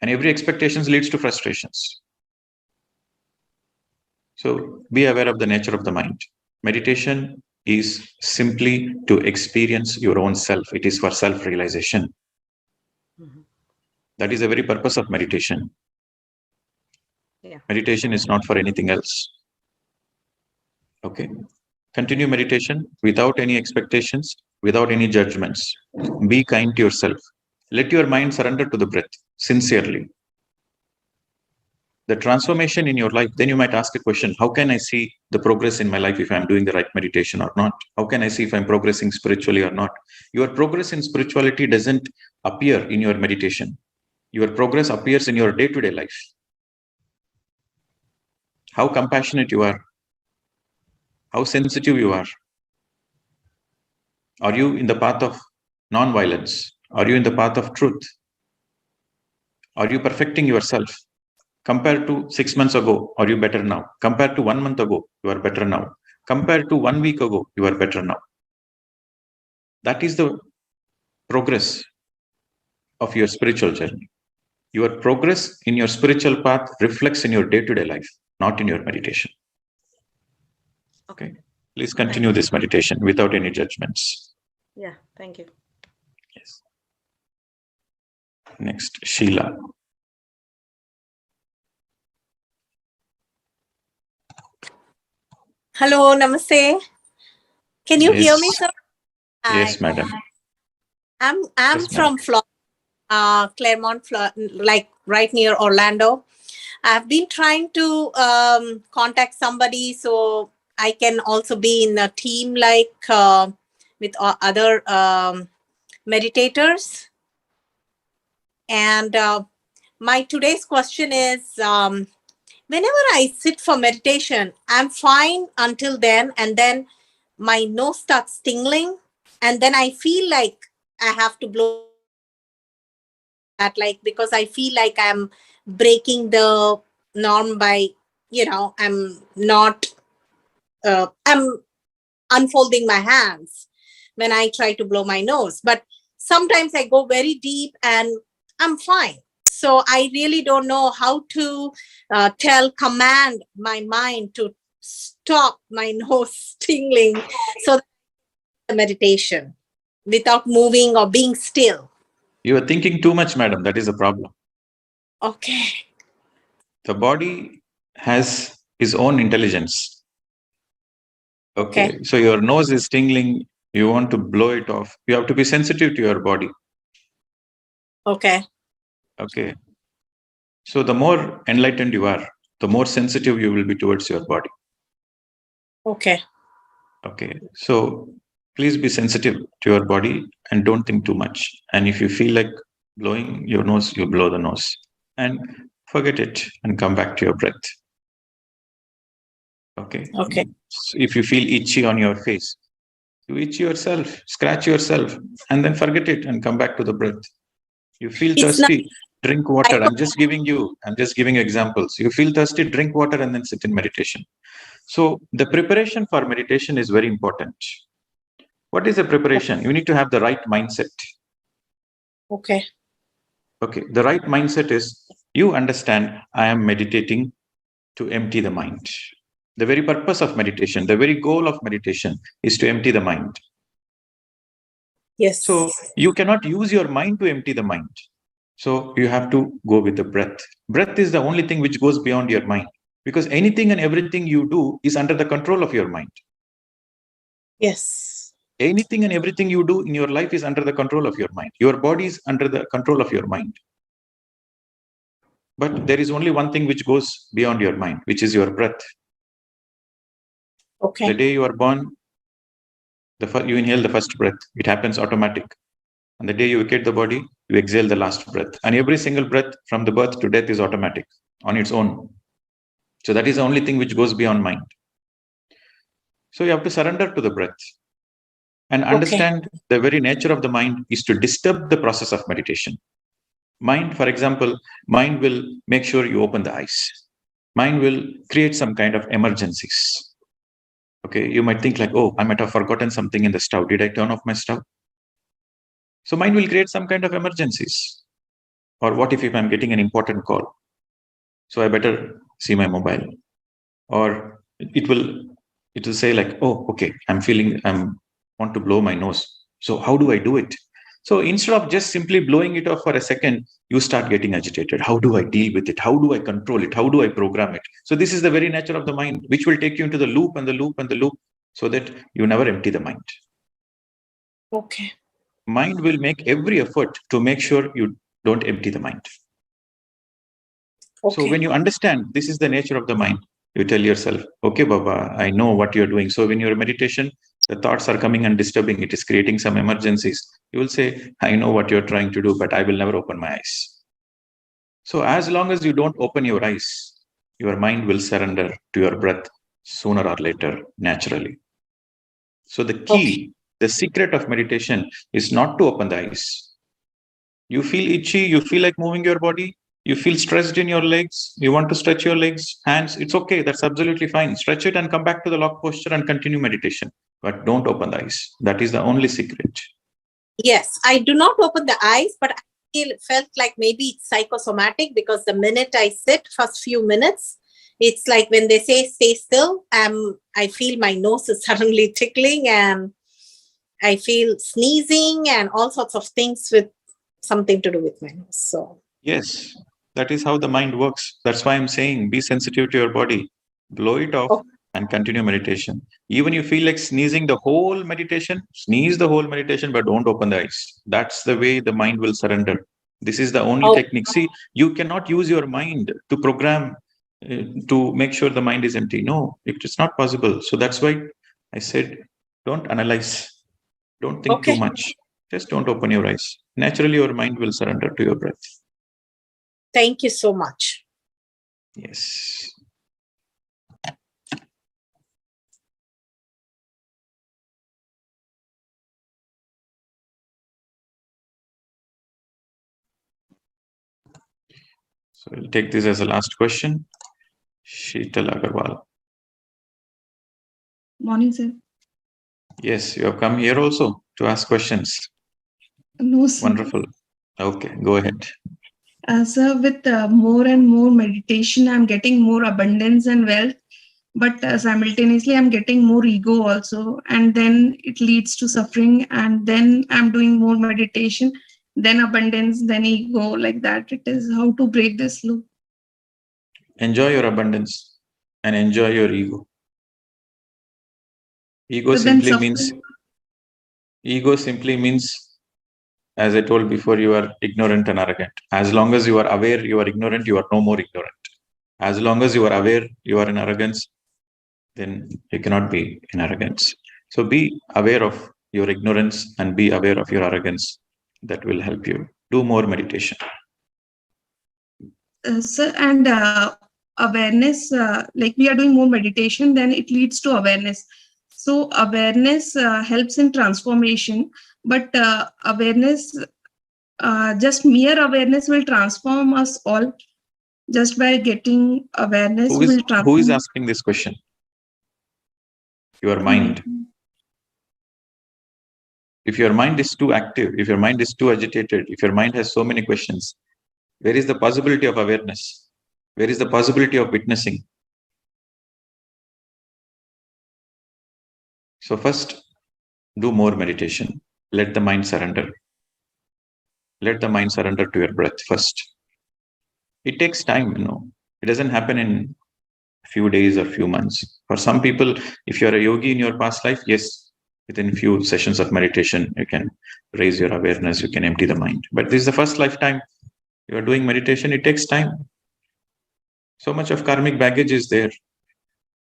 And every expectation leads to frustrations. So be aware of the nature of the mind. Meditation is simply to experience your own self. It is for self-realization. That is the very purpose of meditation. Yeah. Meditation is not for anything else. Okay. Continue meditation without any expectations, without any judgments. Be kind to yourself. Let your mind surrender to the breath sincerely. The transformation in your life, then you might ask a question, how can I see the progress in my life if I'm doing the right meditation or not? How can I see if I'm progressing spiritually or not? Your progress in spirituality doesn't appear in your meditation. Your progress appears in your day-to-day life. How compassionate you are. How sensitive you are. Are you in the path of non-violence? Are you in the path of truth? Are you perfecting yourself? Compared to 6 months ago, are you better now? Compared to 1 month ago, you are better now. Compared to 1 week ago, you are better now. That is the progress of your spiritual journey. Your progress in your spiritual path reflects in your day-to-day life, not in your meditation. Okay. Please continue this meditation without any judgments. Yeah, thank you. Yes. Next, Sheila. Hello, namaste. Can you hear me, sir? Yes, madam. I'm Yes, from Florida, Claremont, like right near Orlando. I've been trying to contact somebody, so I can also be in a team like with other meditators. And my today's question is, whenever I sit for meditation, I'm fine until then, and then my nose starts tingling, and then I feel like I have to blow that, like, because I feel like I'm breaking the norm by, I'm not, I'm unfolding my hands when I try to blow my nose. But sometimes I go very deep and I'm fine. So I really don't know how to command my mind to stop my nose tingling so that the meditation without moving or being still. You are thinking too much, madam. That is the problem. Okay. The body has its own intelligence. Okay. So your nose is tingling. You want to blow it off. You have to be sensitive to your body. Okay. Okay. So the more enlightened you are, the more sensitive you will be towards your body. Okay. Okay. So please be sensitive to your body and don't think too much. And if you feel like blowing your nose, you blow the nose and forget it and come back to your breath. Okay. Okay. So if you feel itchy on your face, you itch yourself, scratch yourself, and then forget it and come back to the breath. You feel thirsty, drink water. I'm just giving you examples. You feel thirsty, drink water, and then sit in meditation. So the preparation for meditation is very important. What is the preparation? You need to have the right mindset. Okay. Okay. The right mindset is you understand I am meditating to empty the mind. The very purpose of meditation, the very goal of meditation is to empty the mind. Yes. So you cannot use your mind to empty the mind. So you have to go with the breath. Breath is the only thing which goes beyond your mind, because anything and everything you do is under the control of your mind. Yes. Anything and everything you do in your life is under the control of your mind. Your body is under the control of your mind. But there is only one thing which goes beyond your mind, which is your breath. Okay. The day you are born, you inhale the first breath. It happens automatic. And the day you vacate the body, you exhale the last breath. And every single breath from the birth to death is automatic on its own. So that is the only thing which goes beyond mind. So you have to surrender to the breath and understand the very nature of the mind is to disturb the process of meditation. Mind, for example, mind will make sure you open the eyes. Mind will create some kind of emergencies. Okay, you might think like, oh, I might have forgotten something in the stove. Did I turn off my stove? So mind will create some kind of emergencies. Or what if I'm getting an important call? So I better see my mobile. Or it will say like, oh, okay, I want to blow my nose. So how do I do it? So instead of just simply blowing it off for a second, you start getting agitated. How do I deal with it? How do I control it? How do I program it? So this is the very nature of the mind, which will take you into the loop and the loop and the loop so that you never empty the mind. Okay. Mind will make every effort to make sure you don't empty the mind. Okay. So when you understand this is the nature of the mind, you tell yourself, okay, Baba, I know what you're doing. So when you're in meditation, the thoughts are coming and disturbing. It is creating some emergencies. You will say, I know what you're trying to do, but I will never open my eyes. So as long as you don't open your eyes, your mind will surrender to your breath sooner or later, naturally. So the key, the secret of meditation is not to open the eyes. You feel itchy, you feel like moving your body, you feel stressed in your legs, you want to stretch your legs, hands, it's okay, that's absolutely fine. Stretch it and come back to the lock posture and continue meditation. But don't open the eyes. That is the only secret. Yes, I do not open the eyes, but I felt like maybe it's psychosomatic, because the minute I sit, first few minutes, it's like when they say stay still, I feel my nose is suddenly tickling and I feel sneezing and all sorts of things with something to do with my nose. So yes, that is how the mind works. That's why I'm saying be sensitive to your body, blow it off and continue meditation. Even you feel like sneezing the whole meditation, sneeze the whole meditation, but don't open the eyes. That's the way the mind will surrender. This is the only technique. See, you cannot use your mind to program to make sure the mind is empty. No, it is not possible. So that's why I said, don't analyze, don't think too much. Just don't open your eyes. Naturally, your mind will surrender to your breath. Thank you so much. Yes. So we'll take this as a last question. Sheetal Agarwal. Morning, sir. Yes, you have come here also to ask questions. No, sir. Wonderful. Okay, go ahead. Sir, with more and more meditation, I'm getting more abundance and wealth, but simultaneously, I'm getting more ego also. And then it leads to suffering. And then I'm doing more meditation, then abundance, then ego, like that. It is how to break this loop. Enjoy your abundance and enjoy your ego. Ego But then simply means, as I told before, you are ignorant and arrogant. As long as you are aware you are ignorant, you are no more ignorant. As long as you are aware you are in arrogance, then you cannot be in arrogance. So be aware of your ignorance and be aware of your arrogance. That will help you. Do more meditation. sir, and awareness, like we are doing more meditation, then it leads to awareness. So awareness helps in transformation, but awareness, just mere awareness will transform us all. Just by getting awareness will transform. Who is asking this question? Your mind. If your mind is too active, if your mind is too agitated, if your mind has so many questions, where is the possibility of awareness? Where is the possibility of witnessing? So first, do more meditation. Let the mind surrender. Let the mind surrender to your breath first. It takes time, It doesn't happen in a few days or few months. For some people, if you're a yogi in your past life, yes, within few sessions of meditation, you can raise your awareness, you can empty the mind. But this is the first lifetime you are doing meditation, it takes time. So much of karmic baggage is there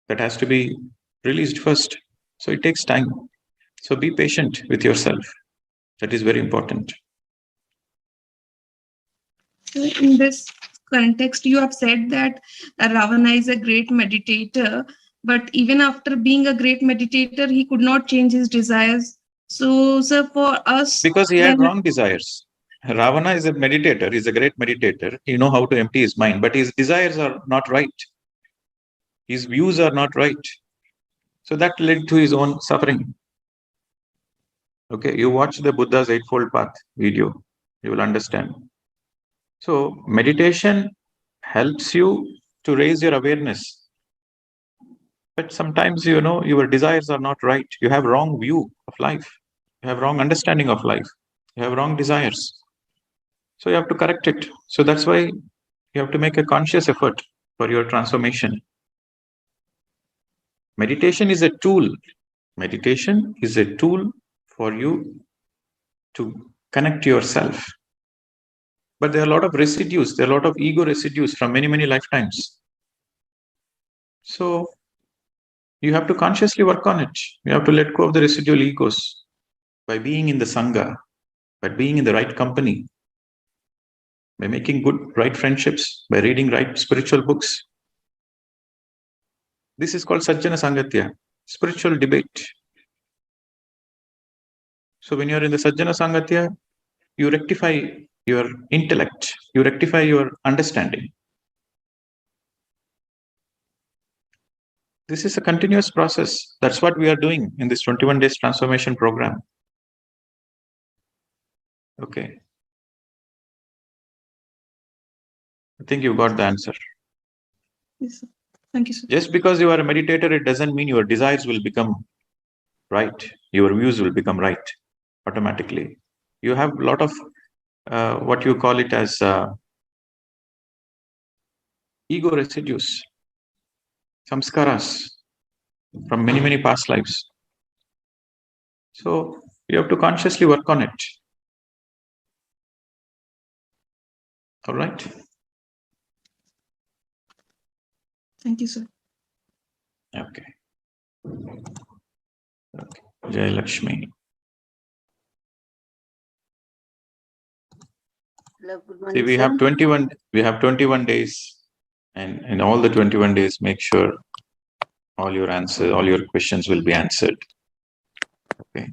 that has to be released first. So it takes time. So be patient with yourself. That is very important. In this context, you have said that Ravana is a great meditator, but even after being a great meditator, he could not change his desires. So, sir, for us... Because he had wrong desires. Ravana is a meditator, he's a great meditator. He knows how to empty his mind, but his desires are not right. His views are not right. So that led to his own suffering. Okay, you watch the Buddha's Eightfold Path video, you will understand. So meditation helps you to raise your awareness. But sometimes, your desires are not right. You have wrong view of life. You have wrong understanding of life. You have wrong desires. So you have to correct it. So that's why you have to make a conscious effort for your transformation. Meditation is a tool. Meditation is a tool for you to connect yourself. But there are a lot of residues. There are a lot of ego residues from many, many lifetimes. So you have to consciously work on it. You have to let go of the residual egos by being in the Sangha, by being in the right company, by making good, right friendships, by reading right spiritual books. This is called Sajjana Sangatya, spiritual debate. So when you're in the Sajjana Sangatya, you rectify your intellect, you rectify your understanding. This is a continuous process. That's what we are doing in this 21 days transformation program. Okay. I think you got the answer. Yes, sir. Thank you, sir. Just because you are a meditator, it doesn't mean your desires will become right. Your views will become right automatically. You have a lot of what you call it as ego residues, samskaras from many, many past lives. So you have to consciously work on it. All right. Thank you, sir. Okay. Jai Lakshmi. Hello, good See, morning, we sir. have 21 days, and in all the 21 days, make sure all your questions will be answered. Okay.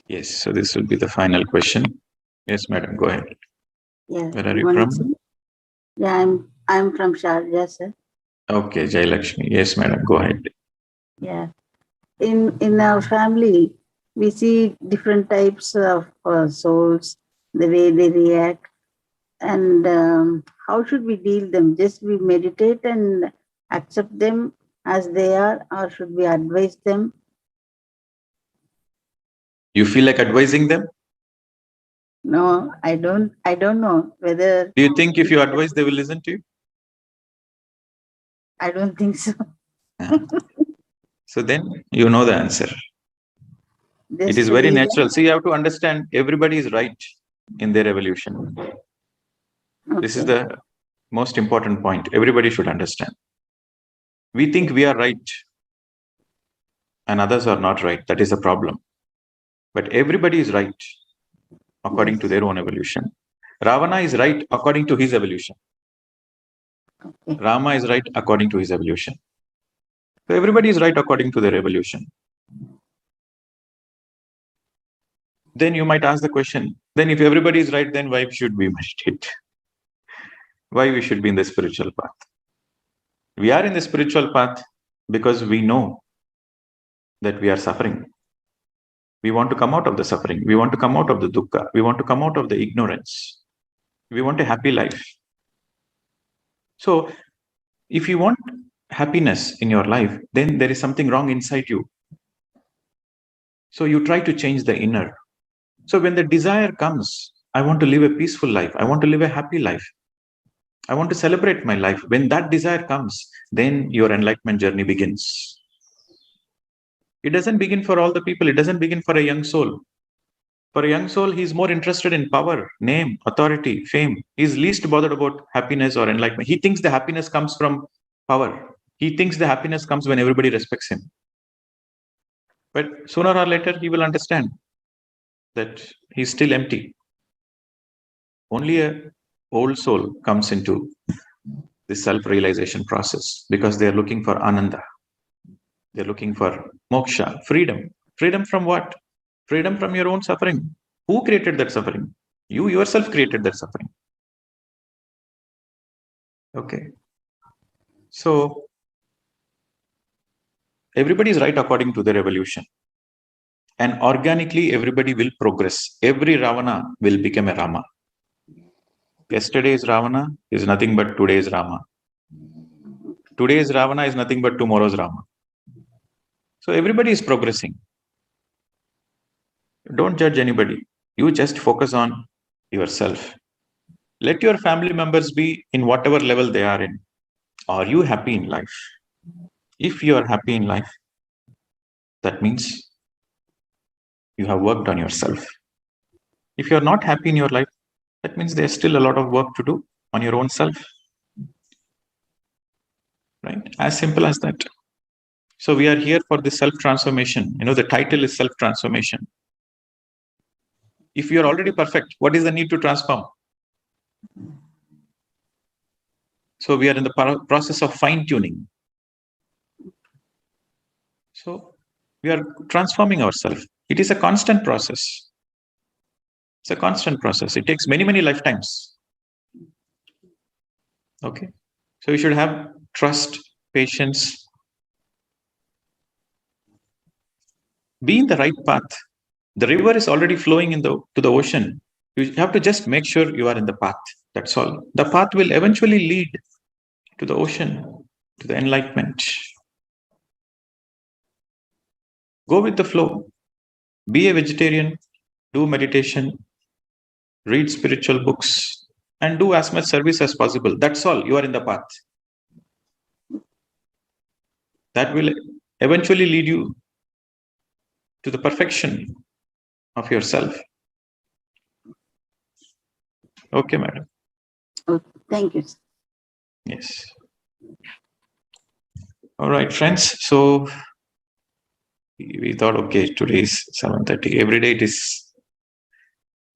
Yes, so this will be the final question. Yes, madam, go ahead. Yes, Where are good you morning, from? sir. Yeah, I'm from Sharjah, sir. Okay, Jai Lakshmi. Yes, madam, go ahead. Yeah. In our family, we see different types of souls, the way they react, and how should we deal them? Just we meditate and accept them as they are, or should we advise them? You feel like advising them? No, I don't know whether. Do you think if you advise, they will listen to you? I don't think so. Yeah. So then you know the answer. It is very natural. See, you have to understand everybody is right in their evolution. Okay. This is the most important point. Everybody should understand. We think we are right and others are not right. That is the problem. But everybody is right according to their own evolution. Ravana is right according to his evolution. Okay. Rama is right according to his evolution. So everybody is right according to their evolution. Then you might ask the question, then if everybody is right, then why should we meditate? Why we should be in the spiritual path? We are in the spiritual path because we know that we are suffering. We want to come out of the suffering. We want to come out of the dukkha. We want to come out of the ignorance. We want a happy life. So if you want happiness in your life, then there is something wrong inside you. So you try to change the inner. So when the desire comes, I want to live a peaceful life. I want to live a happy life. I want to celebrate my life. When that desire comes, then your enlightenment journey begins. It doesn't begin for all the people. It doesn't begin for a young soul. For a young soul, he's more interested in power, name, authority, fame. He's least bothered about happiness or enlightenment. He thinks the happiness comes from power. He thinks the happiness comes when everybody respects him. But sooner or later, he will understand that he's still empty. Only a old soul comes into the self-realization process because they are looking for ananda. They're looking for moksha, freedom. Freedom from what? Freedom from your own suffering. Who created that suffering? You yourself created that suffering. Okay. So everybody is right according to their evolution. And organically, everybody will progress. Every Ravana will become a Rama. Yesterday's Ravana is nothing but today's Rama. Today's Ravana is nothing but tomorrow's Rama. So everybody is progressing. Don't judge anybody. You just focus on yourself. Let your family members be in whatever level they are in. Are you happy in life? If you are happy in life, that means you have worked on yourself. If you are not happy in your life, that means there's still a lot of work to do on your own self. Right? As simple as that. So we are here for this self-transformation. You know, the title is self-transformation. If you are already perfect, what is the need to transform? So we are in the process of fine-tuning. So we are transforming ourselves. It is a constant process. It's a constant process. It takes many, many lifetimes. Okay. So you should have trust, patience. Be in the right path. The river is already flowing to the ocean. You have to just make sure you are in the path. That's all. The path will eventually lead to the ocean, to the enlightenment. Go with the flow. Be a vegetarian. Do meditation. Read spiritual books. And do as much service as possible. That's all. You are in the path. That will eventually lead you to the perfection of yourself. Okay, madam. Oh, thank you. Yes. All right, friends. So we thought, okay, today is 7:30. Every day it is.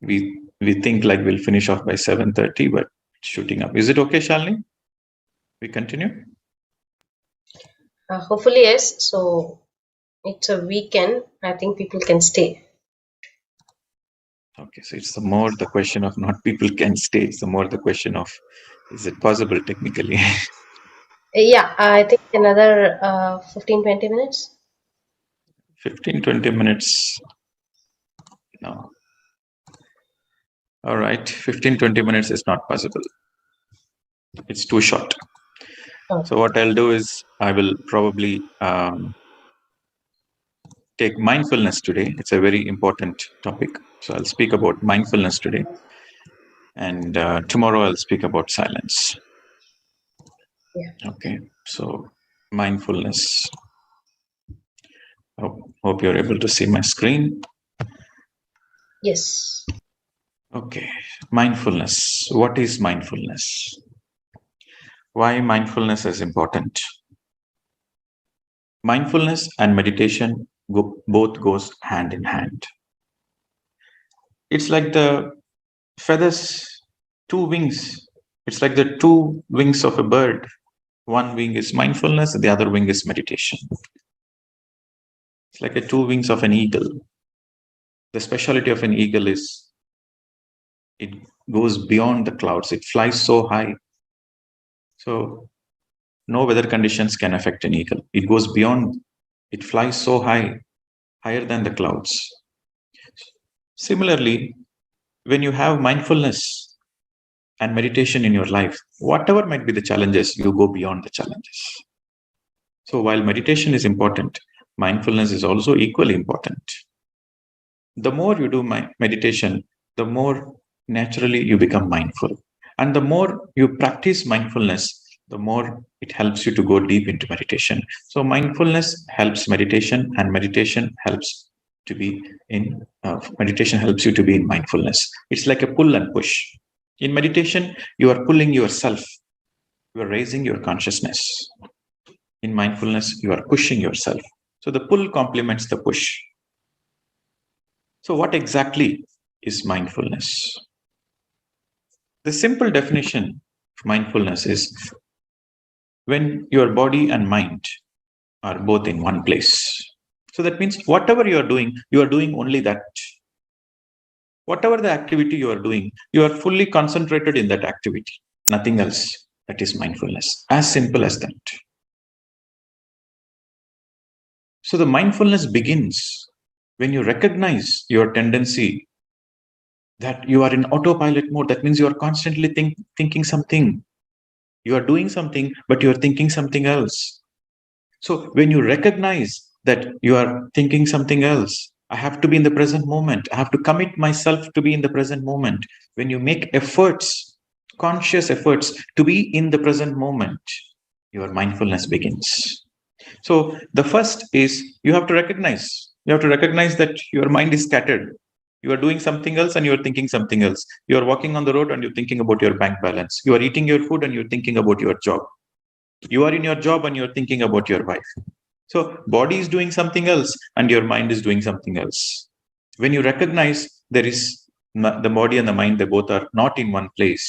We think like we'll finish off by 7:30, but shooting up. Is it okay, Shalini? We continue. Hopefully, yes. So it's a weekend. I think people can stay. Okay, so it's the more the question of not people can stay. It's the more the question of is it possible technically? Yeah, I think another 15-20 minutes. 15-20 minutes. No. All right, 15-20 minutes is not possible. It's too short. Oh. So what I'll do is I will probably take mindfulness today. It's a very important topic. So I'll speak about mindfulness today. And tomorrow I'll speak about silence. Yeah. Okay, so mindfulness. Hope you're able to see my screen. Yes. Okay, mindfulness. What is mindfulness? Why mindfulness is important? Mindfulness and meditation both goes hand in hand. It's like the feathers, two wings. It's like the two wings of a bird. One wing is mindfulness, the other wing is meditation. It's like the two wings of an eagle. The specialty of an eagle is it goes beyond the clouds. It flies so high. So no weather conditions can affect an eagle. It goes beyond, it flies so high, higher than the clouds. Similarly, when you have mindfulness and meditation in your life, whatever might be the challenges, you go beyond the challenges. So while meditation is important, mindfulness is also equally important. The more you do meditation, the more naturally you become mindful. And the more you practice mindfulness, the more it helps you to go deep into meditation. So mindfulness helps meditation, and meditation helps to be in meditation helps you to be in mindfulness. It's like a pull and push. In meditation, you are pulling yourself. You are raising your consciousness. In mindfulness, you are pushing yourself. So the pull complements the push. So what exactly is mindfulness? The simple definition of mindfulness is when your body and mind are both in one place. So that means whatever you are doing only that. Whatever the activity you are doing, you are fully concentrated in that activity. Nothing else. That is mindfulness. As simple as that. So the mindfulness begins when you recognize your tendency that you are in autopilot mode. That means you are constantly thinking something. You are doing something, but you are thinking something else. So when you recognize that you are thinking something else, I have to be in the present moment. I have to commit myself to be in the present moment. When you make efforts, conscious efforts to be in the present moment, your mindfulness begins. So the first is you have to recognize that your mind is scattered. You are doing something else and you are thinking something else. You are walking on the road and you're thinking about your bank balance. You are eating your food and you're thinking about your job. You are in your job and you're thinking about your wife. So body is doing something else and your mind is doing something else. When you recognize there is the body and the mind, they both are not in one place.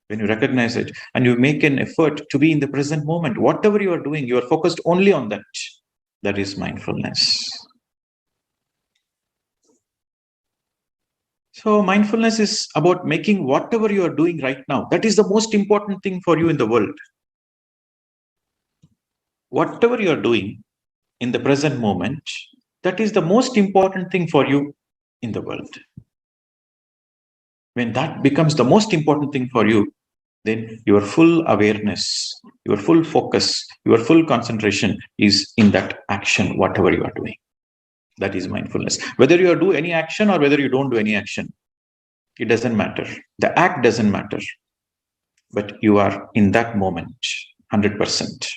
When you recognize it and you make an effort to be in the present moment, whatever you are doing, you are focused only on that. That is mindfulness. So mindfulness is about making whatever you are doing right now. That is the most important thing for you in the world. Whatever you are doing in the present moment, that is the most important thing for you in the world. When that becomes the most important thing for you, then your full awareness, your full focus, your full concentration is in that action, whatever you are doing. That is mindfulness. Whether you do any action or whether you don't do any action, it doesn't matter. The act doesn't matter. But you are in that moment, 100%.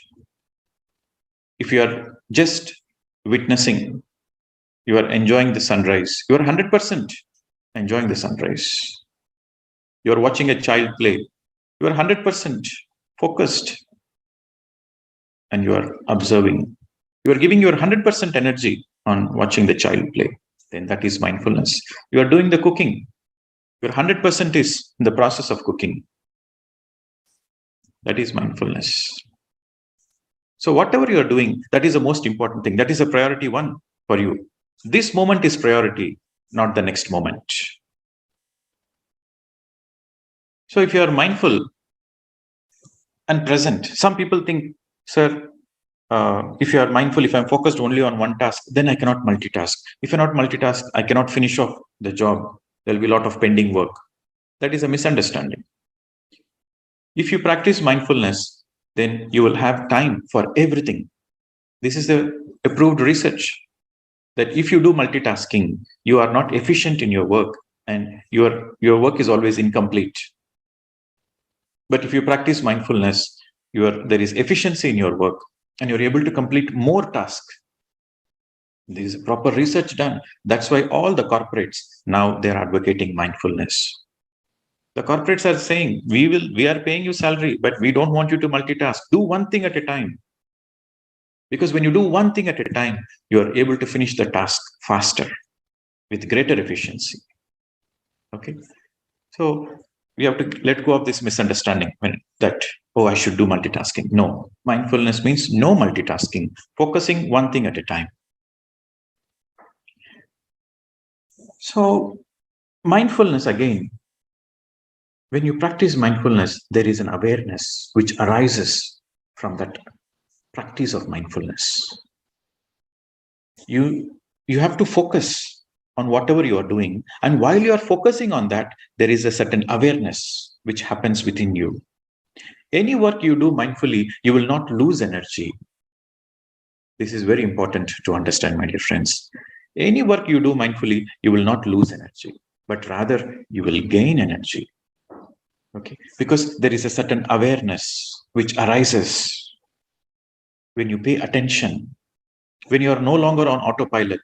If you are just witnessing, you are enjoying the sunrise, you are 100% enjoying the sunrise. You are watching a child play, you are 100% focused. and you are observing. You are giving your 100% energy on watching the child play. Then that is mindfulness. You are doing the cooking. Your 100% is in the process of cooking. That is mindfulness. So whatever you are doing, that is the most important thing. That is a priority one for you. This moment is priority, not the next moment. So if you are mindful and present, some people think, sir, if you are mindful, if I'm focused only on one task, then I cannot multitask. If I not multitask, I cannot finish off the job. There'll be a lot of pending work. That is a misunderstanding. If you practice mindfulness, then you will have time for everything. This is the approved research that if you do multitasking, you are not efficient in your work and your work is always incomplete. But if you practice mindfulness, there is efficiency in your work and you're able to complete more tasks. There is proper research done. That's why all the corporates now they're advocating mindfulness. The corporates are saying, we are paying you salary, but we don't want you to multitask. Do one thing at a time. Because when you do one thing at a time, you are able to finish the task faster with greater efficiency. Okay. So we have to let go of this misunderstanding that, oh, I should do multitasking. No, mindfulness means no multitasking, focusing one thing at a time. So mindfulness again, when you practice mindfulness, there is an awareness which arises from that practice of mindfulness. You have to focus on whatever you are doing. And while you are focusing on that, there is a certain awareness which happens within you. Any work you do mindfully, you will not lose energy. This is very important to understand, my dear friends. Any work you do mindfully, you will not lose energy, but rather you will gain energy. Okay, because there is a certain awareness which arises when you pay attention, when you are no longer on autopilot.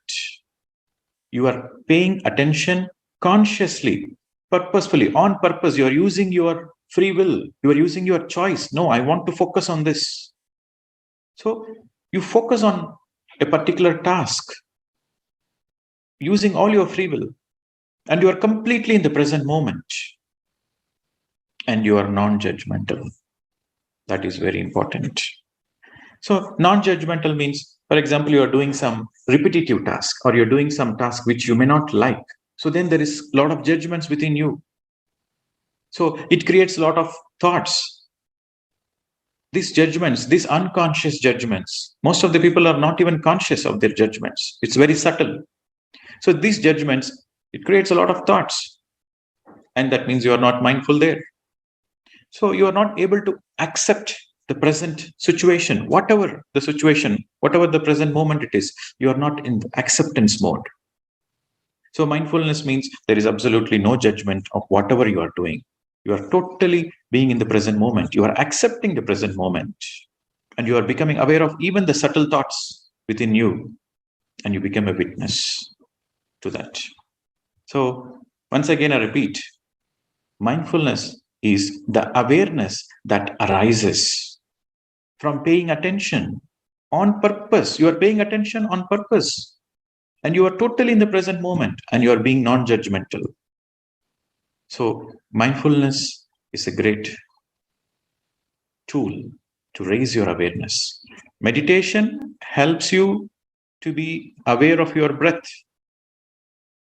You are paying attention consciously, purposefully, on purpose. You are using your free will. You are using your choice. No, I want to focus on this. So you focus on a particular task using all your free will, and you are completely in the present moment, and you are non-judgmental. That is very important. So non-judgmental means, for example, you are doing some repetitive task or you're doing some task which you may not like. So then there is a lot of judgments within you. So it creates a lot of thoughts. These judgments, these unconscious judgments, most of the people are not even conscious of their judgments. It's very subtle. So these judgments, it creates a lot of thoughts. And that means you are not mindful there. So you are not able to accept the present situation, whatever the situation, whatever the present moment it is, you are not in acceptance mode. So mindfulness means there is absolutely no judgment of whatever you are doing. You are totally being in the present moment. You are accepting the present moment. And you are becoming aware of even the subtle thoughts within you. And you become a witness to that. So once again, I repeat, mindfulness is the awareness that arises from paying attention on purpose. You are paying attention on purpose. And you are totally in the present moment and you are being non-judgmental. So mindfulness is a great tool to raise your awareness. Meditation helps you to be aware of your breath.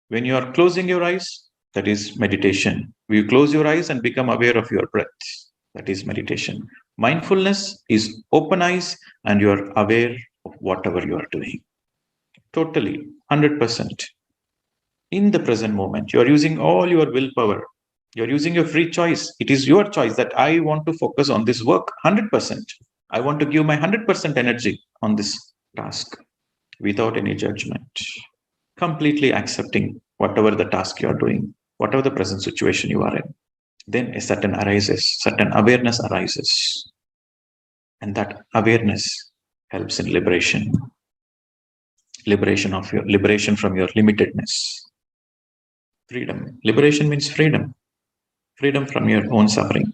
When you are closing your eyes, that is meditation. You close your eyes and become aware of your breath. That is meditation. Mindfulness is open eyes and you are aware of whatever you are doing. Totally, 100%. In the present moment, you are using all your willpower. You are using your free choice. It is your choice that I want to focus on this work 100%. I want to give my 100% energy on this task without any judgment. Completely accepting whatever the task you are doing, whatever the present situation you are in. Then a certain awareness arises. And that awareness helps in liberation. Liberation from your limitedness. Freedom. Liberation means freedom. Freedom from your own suffering.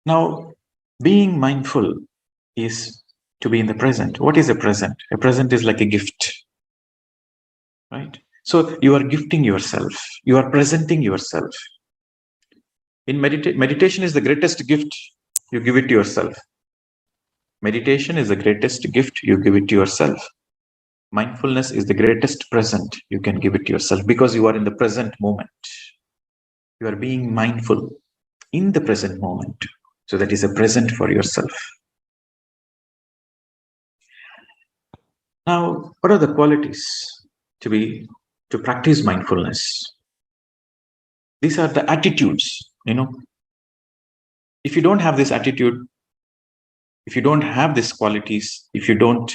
Now, Being mindful is to be in the present. What is a present? A present is like a gift, right? So you are gifting yourself. You are presenting yourself. In meditation is the greatest gift. You give it to yourself. Meditation is the greatest gift. You give it to yourself. Mindfulness is the greatest present. You can give it to yourself because you are in the present moment. You are being mindful in the present moment. So that is a present for yourself. Now, what are the qualities to practice mindfulness? These are the attitudes, If you don't have this attitude, if you don't have these qualities, if you don't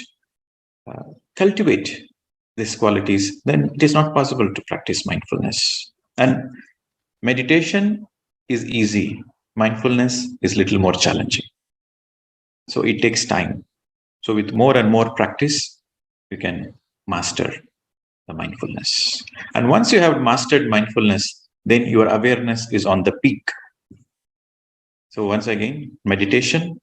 cultivate these qualities, then it is not possible to practice mindfulness. And meditation is easy. Mindfulness is little more challenging. So it takes time. So with more and more practice, you can master the mindfulness. And once you have mastered mindfulness, then your awareness is on the peak. So once again, meditation,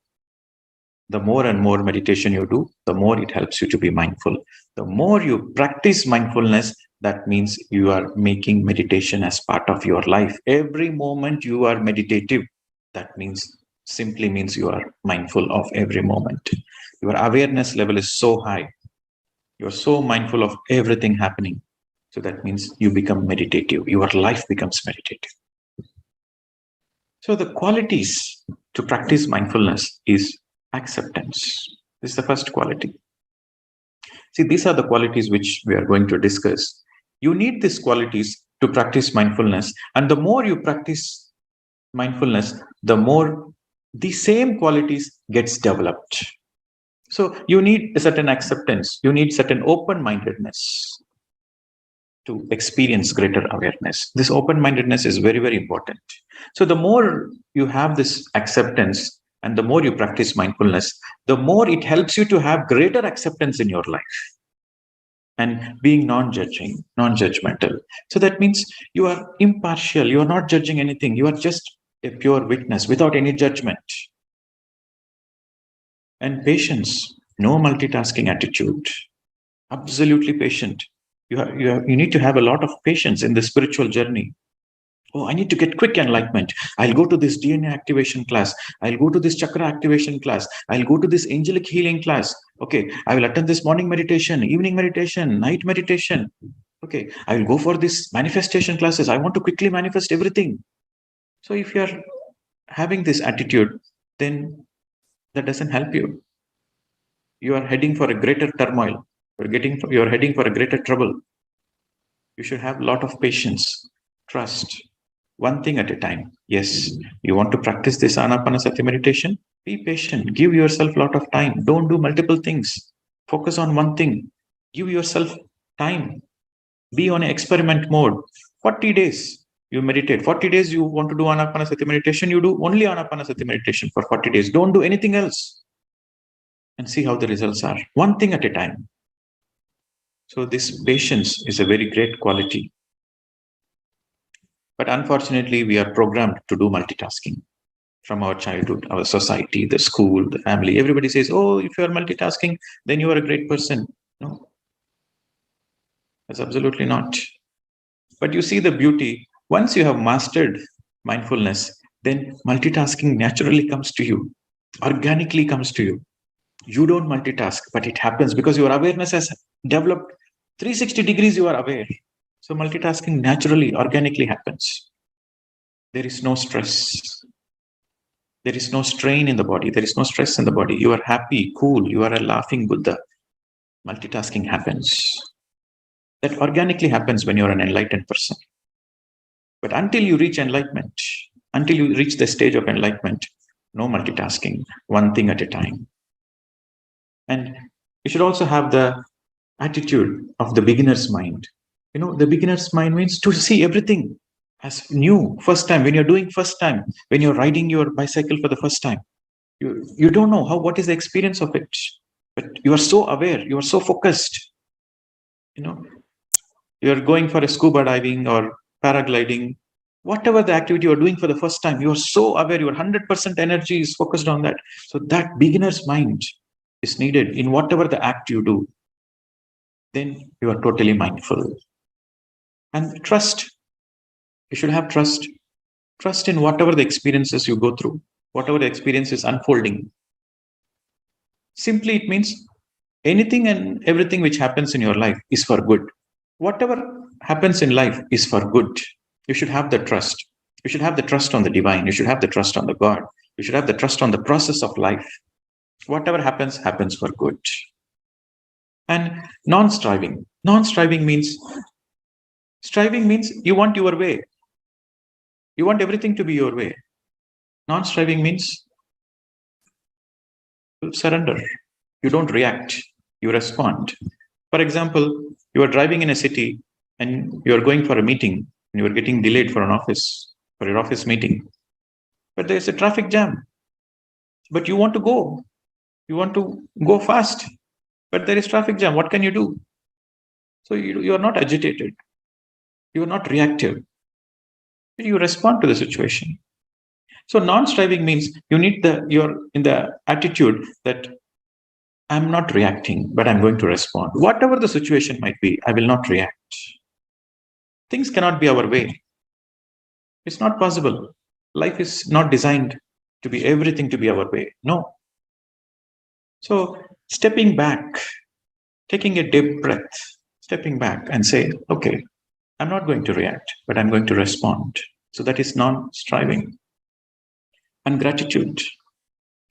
the more and more meditation you do, the more it helps you to be mindful. The more you practice mindfulness, that means you are making meditation as part of your life. Every moment you are meditative, that simply means you are mindful of every moment. Your awareness level is so high. You're so mindful of everything happening. So that means you become meditative. Your life becomes meditative. So the qualities to practice mindfulness is acceptance. This is the first quality. See, these are the qualities which we are going to discuss. You need these qualities to practice mindfulness. And the more you practice mindfulness, the more the same qualities gets developed. So you need a certain acceptance. You need certain open-mindedness to experience greater awareness. This open-mindedness is very, very important. So the more you have this acceptance and the more you practice mindfulness, the more it helps you to have greater acceptance in your life and being non-judgmental. So that means you are impartial. You are not judging anything. You are just a pure witness without any judgment. And patience, no multitasking attitude, absolutely patient. You need to have a lot of patience in the spiritual journey. Oh, I need to get quick enlightenment. I'll go to this DNA activation class. I'll go to this chakra activation class. I'll go to this angelic healing class. Okay, I will attend this morning meditation, evening meditation, night meditation. Okay, I will go for this manifestation classes. I want to quickly manifest everything. So if you're having this attitude, then that doesn't help you. You are heading for a greater turmoil. You're heading for a greater trouble. You should have a lot of patience, trust, one thing at a time. Yes, you want to practice this Anapanasati meditation? Be patient. Give yourself a lot of time. Don't do multiple things. Focus on one thing. Give yourself time. Be on experiment mode. 40 days you meditate. 40 days you want to do Anapanasati meditation. You do only Anapanasati meditation for 40 days. Don't do anything else. And see how the results are. One thing at a time. So this patience is a very great quality. But unfortunately, we are programmed to do multitasking from our childhood, our society, the school, the family. Everybody says, oh, if you are multitasking, then you are a great person. No, that's absolutely not. But you see the beauty. Once you have mastered mindfulness, then multitasking naturally comes to you, organically comes to you. You don't multitask, but it happens because your awareness has developed 360 degrees, you are aware. So multitasking naturally, organically happens. There is no stress. There is no strain in the body. There is no stress in the body. You are happy, cool. You are a laughing Buddha. Multitasking happens. That organically happens when you're an enlightened person. But until you reach enlightenment, until you reach the stage of enlightenment, no multitasking, one thing at a time. And you should also have the attitude of the beginner's mind. The beginner's mind means to see everything as new, first time, when you're doing first time, when you're riding your bicycle for the first time. You don't know what is the experience of it, but you are so aware, you are so focused. You're going for a scuba diving or paragliding. Whatever the activity you're doing for the first time, you're so aware, your 100% energy is focused on that. So that beginner's mind is needed in whatever the act you do. Then you are totally mindful. And trust. You should have trust. Trust in whatever the experiences you go through, whatever the experience is unfolding. Simply, it means anything and everything which happens in your life is for good. Whatever happens in life is for good. You should have the trust. You should have the trust on the divine. You should have the trust on the God. You should have the trust on the process of life. Whatever happens, happens for good. And non-striving. Non-striving means, striving means you want your way. You want everything to be your way. Non-striving means you surrender. You don't react. You respond. For example, you are driving in a city and you are going for a meeting and you are getting delayed for your office meeting. But there's a traffic jam. But you want to go. You want to go fast. But there is traffic jam. What can you do? So you are not agitated. You are not reactive. You respond to the situation. So non-striving means you're in the attitude that I'm not reacting, but I'm going to respond. Whatever the situation might be, I will not react. Things cannot be our way. It's not possible. Life is not designed to be everything to be our way. No. So stepping back, taking a deep breath, stepping back and say, okay, I'm not going to react, but I'm going to respond. So that is non-striving. And gratitude.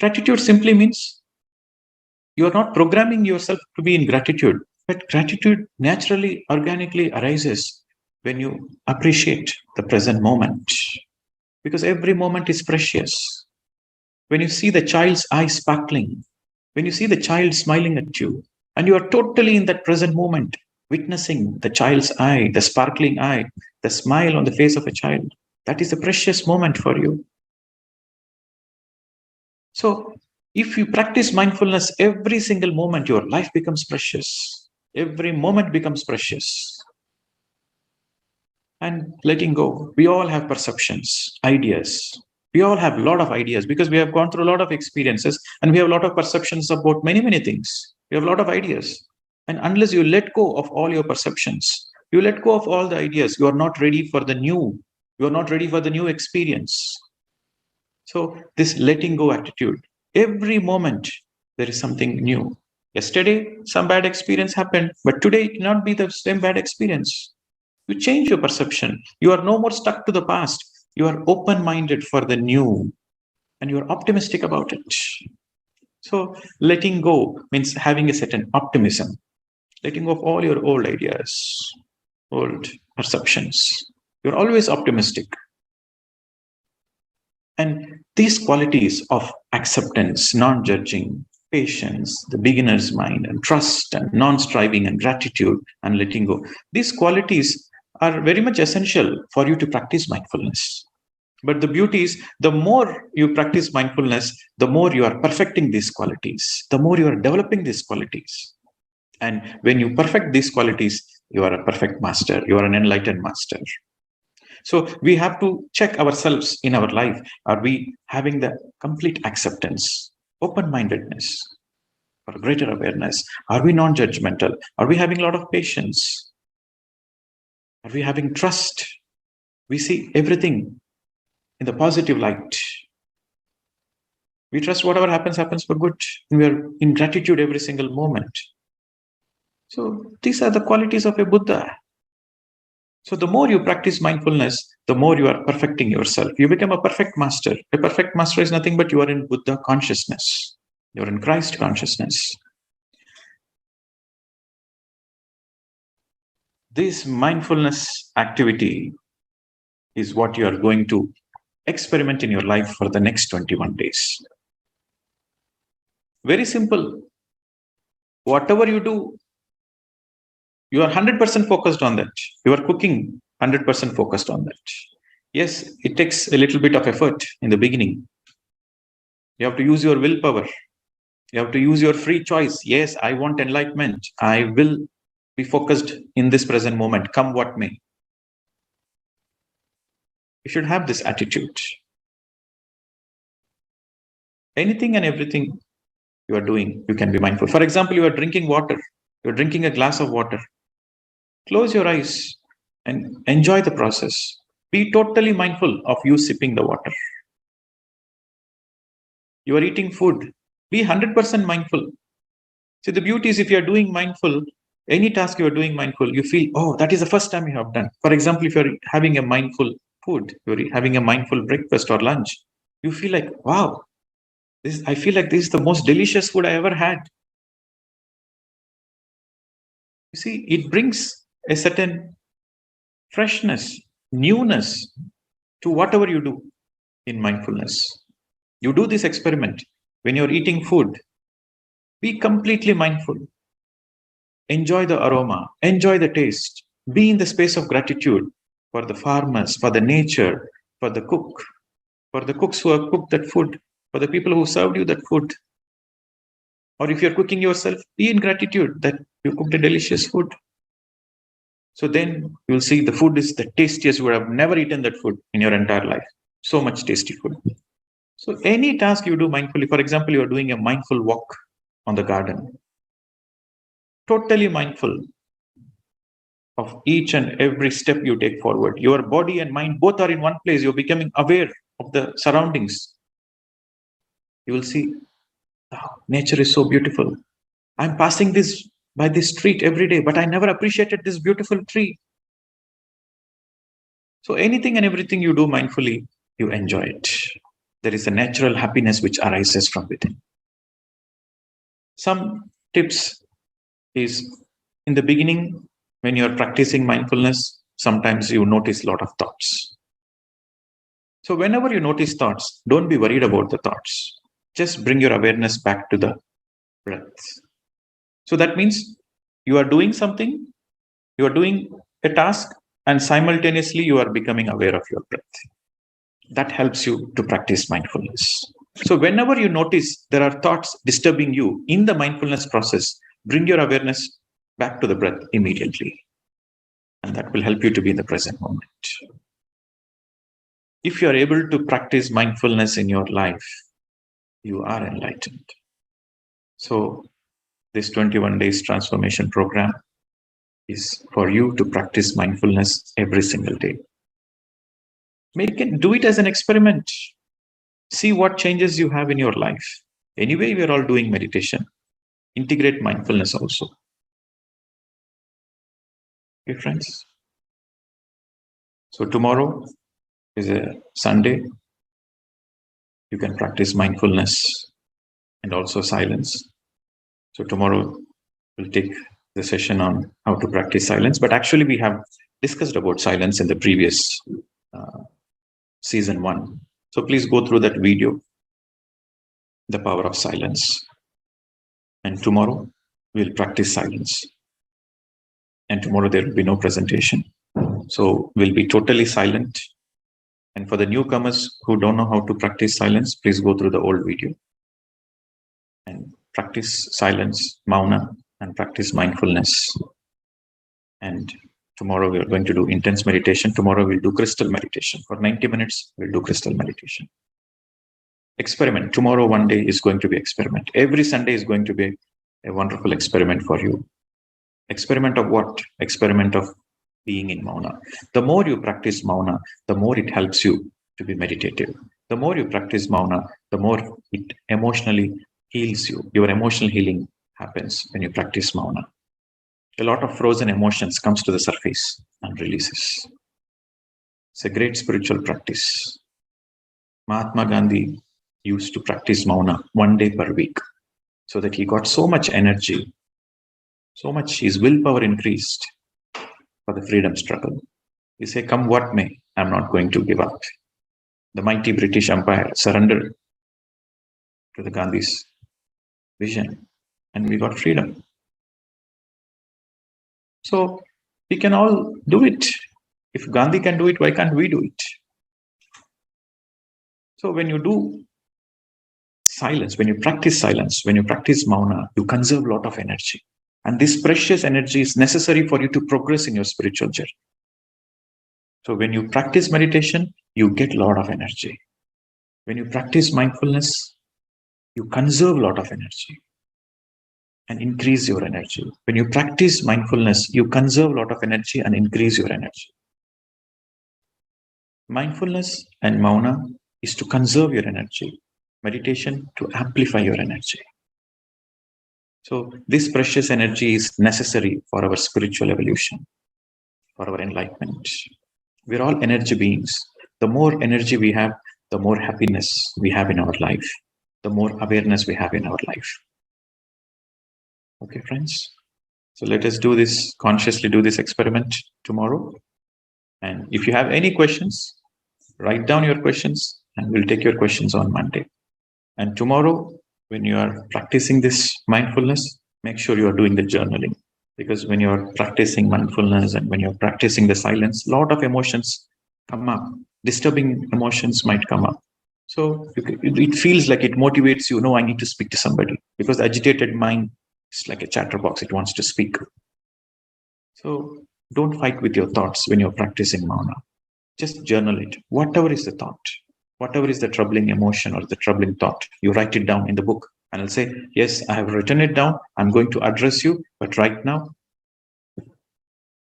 Gratitude simply means you are not programming yourself to be in gratitude, but gratitude naturally, organically arises when you appreciate the present moment. Because every moment is precious. When you see the child's eyes sparkling, when you see the child smiling at you, and you are totally in that present moment, witnessing the child's eye, the sparkling eye, the smile on the face of a child, that is a precious moment for you. So if you practice mindfulness every single moment, your life becomes precious. Every moment becomes precious. And letting go. We all have perceptions, ideas. We all have a lot of ideas because we have gone through a lot of experiences and we have a lot of perceptions about many, many things. We have a lot of ideas. And unless you let go of all your perceptions, you let go of all the ideas, you are not ready for the new. You are not ready for the new experience. So this letting go attitude, every moment there is something new. Yesterday, some bad experience happened, but today it cannot be the same bad experience. You change your perception. You are no more stuck to the past. You are open-minded for the new and you are optimistic about it. So letting go means having a certain optimism, letting go of all your old ideas, old perceptions. You're always optimistic. And these qualities of acceptance, non-judging, patience, the beginner's mind, and trust, and non-striving, and gratitude, and letting go, these qualities are very much essential for you to practice mindfulness. But the beauty is, the more you practice mindfulness, the more you are perfecting these qualities, the more you are developing these qualities. And when you perfect these qualities, you are a perfect master, you are an enlightened master. So we have to check ourselves in our life. Are we having the complete acceptance, open-mindedness, or greater awareness? Are we non-judgmental? Are we having a lot of patience? Are we having trust? We see everything in the positive light. We trust whatever happens, happens for good. And we are in gratitude every single moment. So these are the qualities of a Buddha. So the more you practice mindfulness, the more you are perfecting yourself. You become a perfect master. A perfect master is nothing but you are in Buddha consciousness. You are in Christ consciousness. This mindfulness activity is what you are going to experiment in your life for the next 21 days. Very simple. Whatever you do, you are 100% focused on that. You are cooking 100% focused on that. Yes, it takes a little bit of effort in the beginning. You have to use your willpower. You have to use your free choice. Yes, I want enlightenment. I will be focused in this present moment, come what may. You should have this attitude. Anything and everything you are doing, you can be mindful. For example, you are drinking water. You're drinking a glass of water. Close your eyes and enjoy the process. Be totally mindful of you sipping the water. You are eating food. Be 100% mindful. See, the beauty is if you are doing mindful, any task you are doing mindful, you feel, oh, that is the first time you have done. For example, if you're having a mindful food, you're having a mindful breakfast or lunch, you feel like, wow, I feel like this is the most delicious food I ever had. You see, it brings a certain freshness, newness to whatever you do in mindfulness. You do this experiment. When you're eating food, be completely mindful. Enjoy the aroma, enjoy the taste, be in the space of gratitude for the farmers, for the nature, for the cook, for the cooks who have cooked that food, for the people who served you that food. Or if you're cooking yourself, be in gratitude that you cooked a delicious food. So then you'll see the food is the tastiest. You would have never eaten that food in your entire life. So much tasty food. So any task you do mindfully, for example, you're doing a mindful walk on the garden. Totally mindful of each and every step you take forward. Your body and mind both are in one place. You're becoming aware of the surroundings. You will see, oh, nature is so beautiful. I'm passing by this street every day, but I never appreciated this beautiful tree. So anything and everything you do mindfully, you enjoy it. There is a natural happiness which arises from within. Some tips is in the beginning, when you're practicing mindfulness, sometimes you notice a lot of thoughts. So whenever you notice thoughts, don't be worried about the thoughts. Just bring your awareness back to the breath. So that means you are doing something, you are doing a task, and simultaneously you are becoming aware of your breath. That helps you to practice mindfulness. So whenever you notice there are thoughts disturbing you in the mindfulness process, bring your awareness back to the breath immediately. And that will help you to be in the present moment. If you are able to practice mindfulness in your life, you are enlightened. So this 21 days transformation program is for you to practice mindfulness every single day. Do it as an experiment. See what changes you have in your life. Anyway, we are all doing meditation. Integrate mindfulness also. Okay, friends. So tomorrow is a Sunday. You can practice mindfulness and also silence. So tomorrow we'll take the session on how to practice silence. But actually we have discussed about silence in the previous season 1. So please go through that video, The Power of Silence. And tomorrow we'll practice silence. And tomorrow there will be no presentation. So we'll be totally silent. And for the newcomers who don't know how to practice silence, please go through the old video and practice silence, mauna, and practice mindfulness. And tomorrow we are going to do intense meditation. Tomorrow we'll do crystal meditation. For 90 minutes, we'll do crystal meditation. Experiment. Tomorrow, one day is going to be experiment. Every Sunday is going to be a wonderful experiment for you. Experiment of what? Experiment of being in mauna. The more you practice mauna, the more it helps you to be meditative. The more you practice mauna, the more it emotionally heals you. Your emotional healing happens when you practice mauna. A lot of frozen emotions comes to the surface and releases. It's a great spiritual practice. Mahatma Gandhi used to practice mauna 1 day per week so that he got so much energy, so much his willpower increased for the freedom struggle. He said, come what may, I'm not going to give up. The mighty British Empire surrendered to the Gandhi's vision and we got freedom. So we can all do it. If Gandhi can do it, why can't we do it? So when you do silence, when you practice mauna, you conserve a lot of energy. And this precious energy is necessary for you to progress in your spiritual journey. So when you practice meditation, you get a lot of energy. When you practice mindfulness, you conserve a lot of energy and increase your energy. When you practice mindfulness, you conserve a lot of energy and increase your energy. Mindfulness and mauna is to conserve your energy. Meditation to amplify your energy. So this precious energy is necessary for our spiritual evolution, for our enlightenment. We're all energy beings. The more energy we have, the more happiness we have in our life, the more awareness we have in our life. Okay, friends? So let us do this, consciously do this experiment tomorrow. And if you have any questions, write down your questions and we'll take your questions on Monday. And tomorrow, when you are practicing this mindfulness, make sure you are doing the journaling. Because when you're practicing mindfulness and when you're practicing the silence, a lot of emotions come up. Disturbing emotions might come up. So it feels like it motivates you. No, I need to speak to somebody. Because the agitated mind is like a chatterbox. It wants to speak. So don't fight with your thoughts when you're practicing mauna. Just journal it. Whatever is the thought, whatever is the troubling emotion or the troubling thought, you write it down in the book. And I'll say, yes, I have written it down. I'm going to address you. But right now,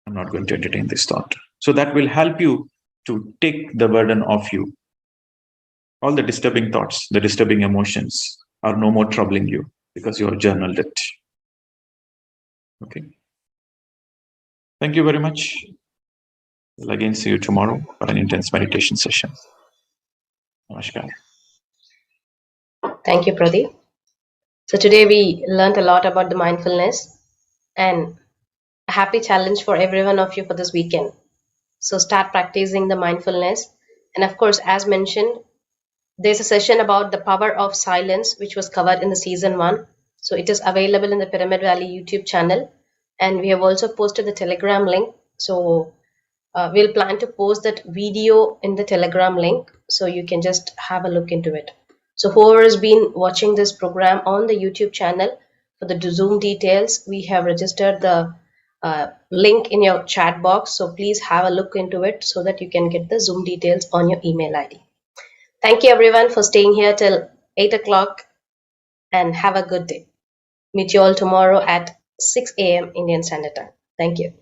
I'm not going to entertain this thought. So that will help you to take the burden off you. All the disturbing thoughts, the disturbing emotions are no more troubling you because you have journaled it. Okay. Thank you very much. We'll again see you tomorrow for an intense meditation session. Namaskar. Thank you, Pradeep. So today we learned a lot about the mindfulness and a happy challenge for every one of you for this weekend. So start practicing the mindfulness. And of course, as mentioned, there's a session about the power of silence, which was covered in the season 1. So it is available in the Pyramid Valley YouTube channel. And we have also posted the Telegram link. So we'll plan to post that video in the Telegram link. So you can just have a look into it. So whoever has been watching this program on the YouTube channel, for the Zoom details, we have registered the link in your chat box. So please have a look into it so that you can get the Zoom details on your email ID. Thank you everyone for staying here till 8 o'clock and have a good day. Meet you all tomorrow at 6 a.m. Indian Standard Time. Thank you.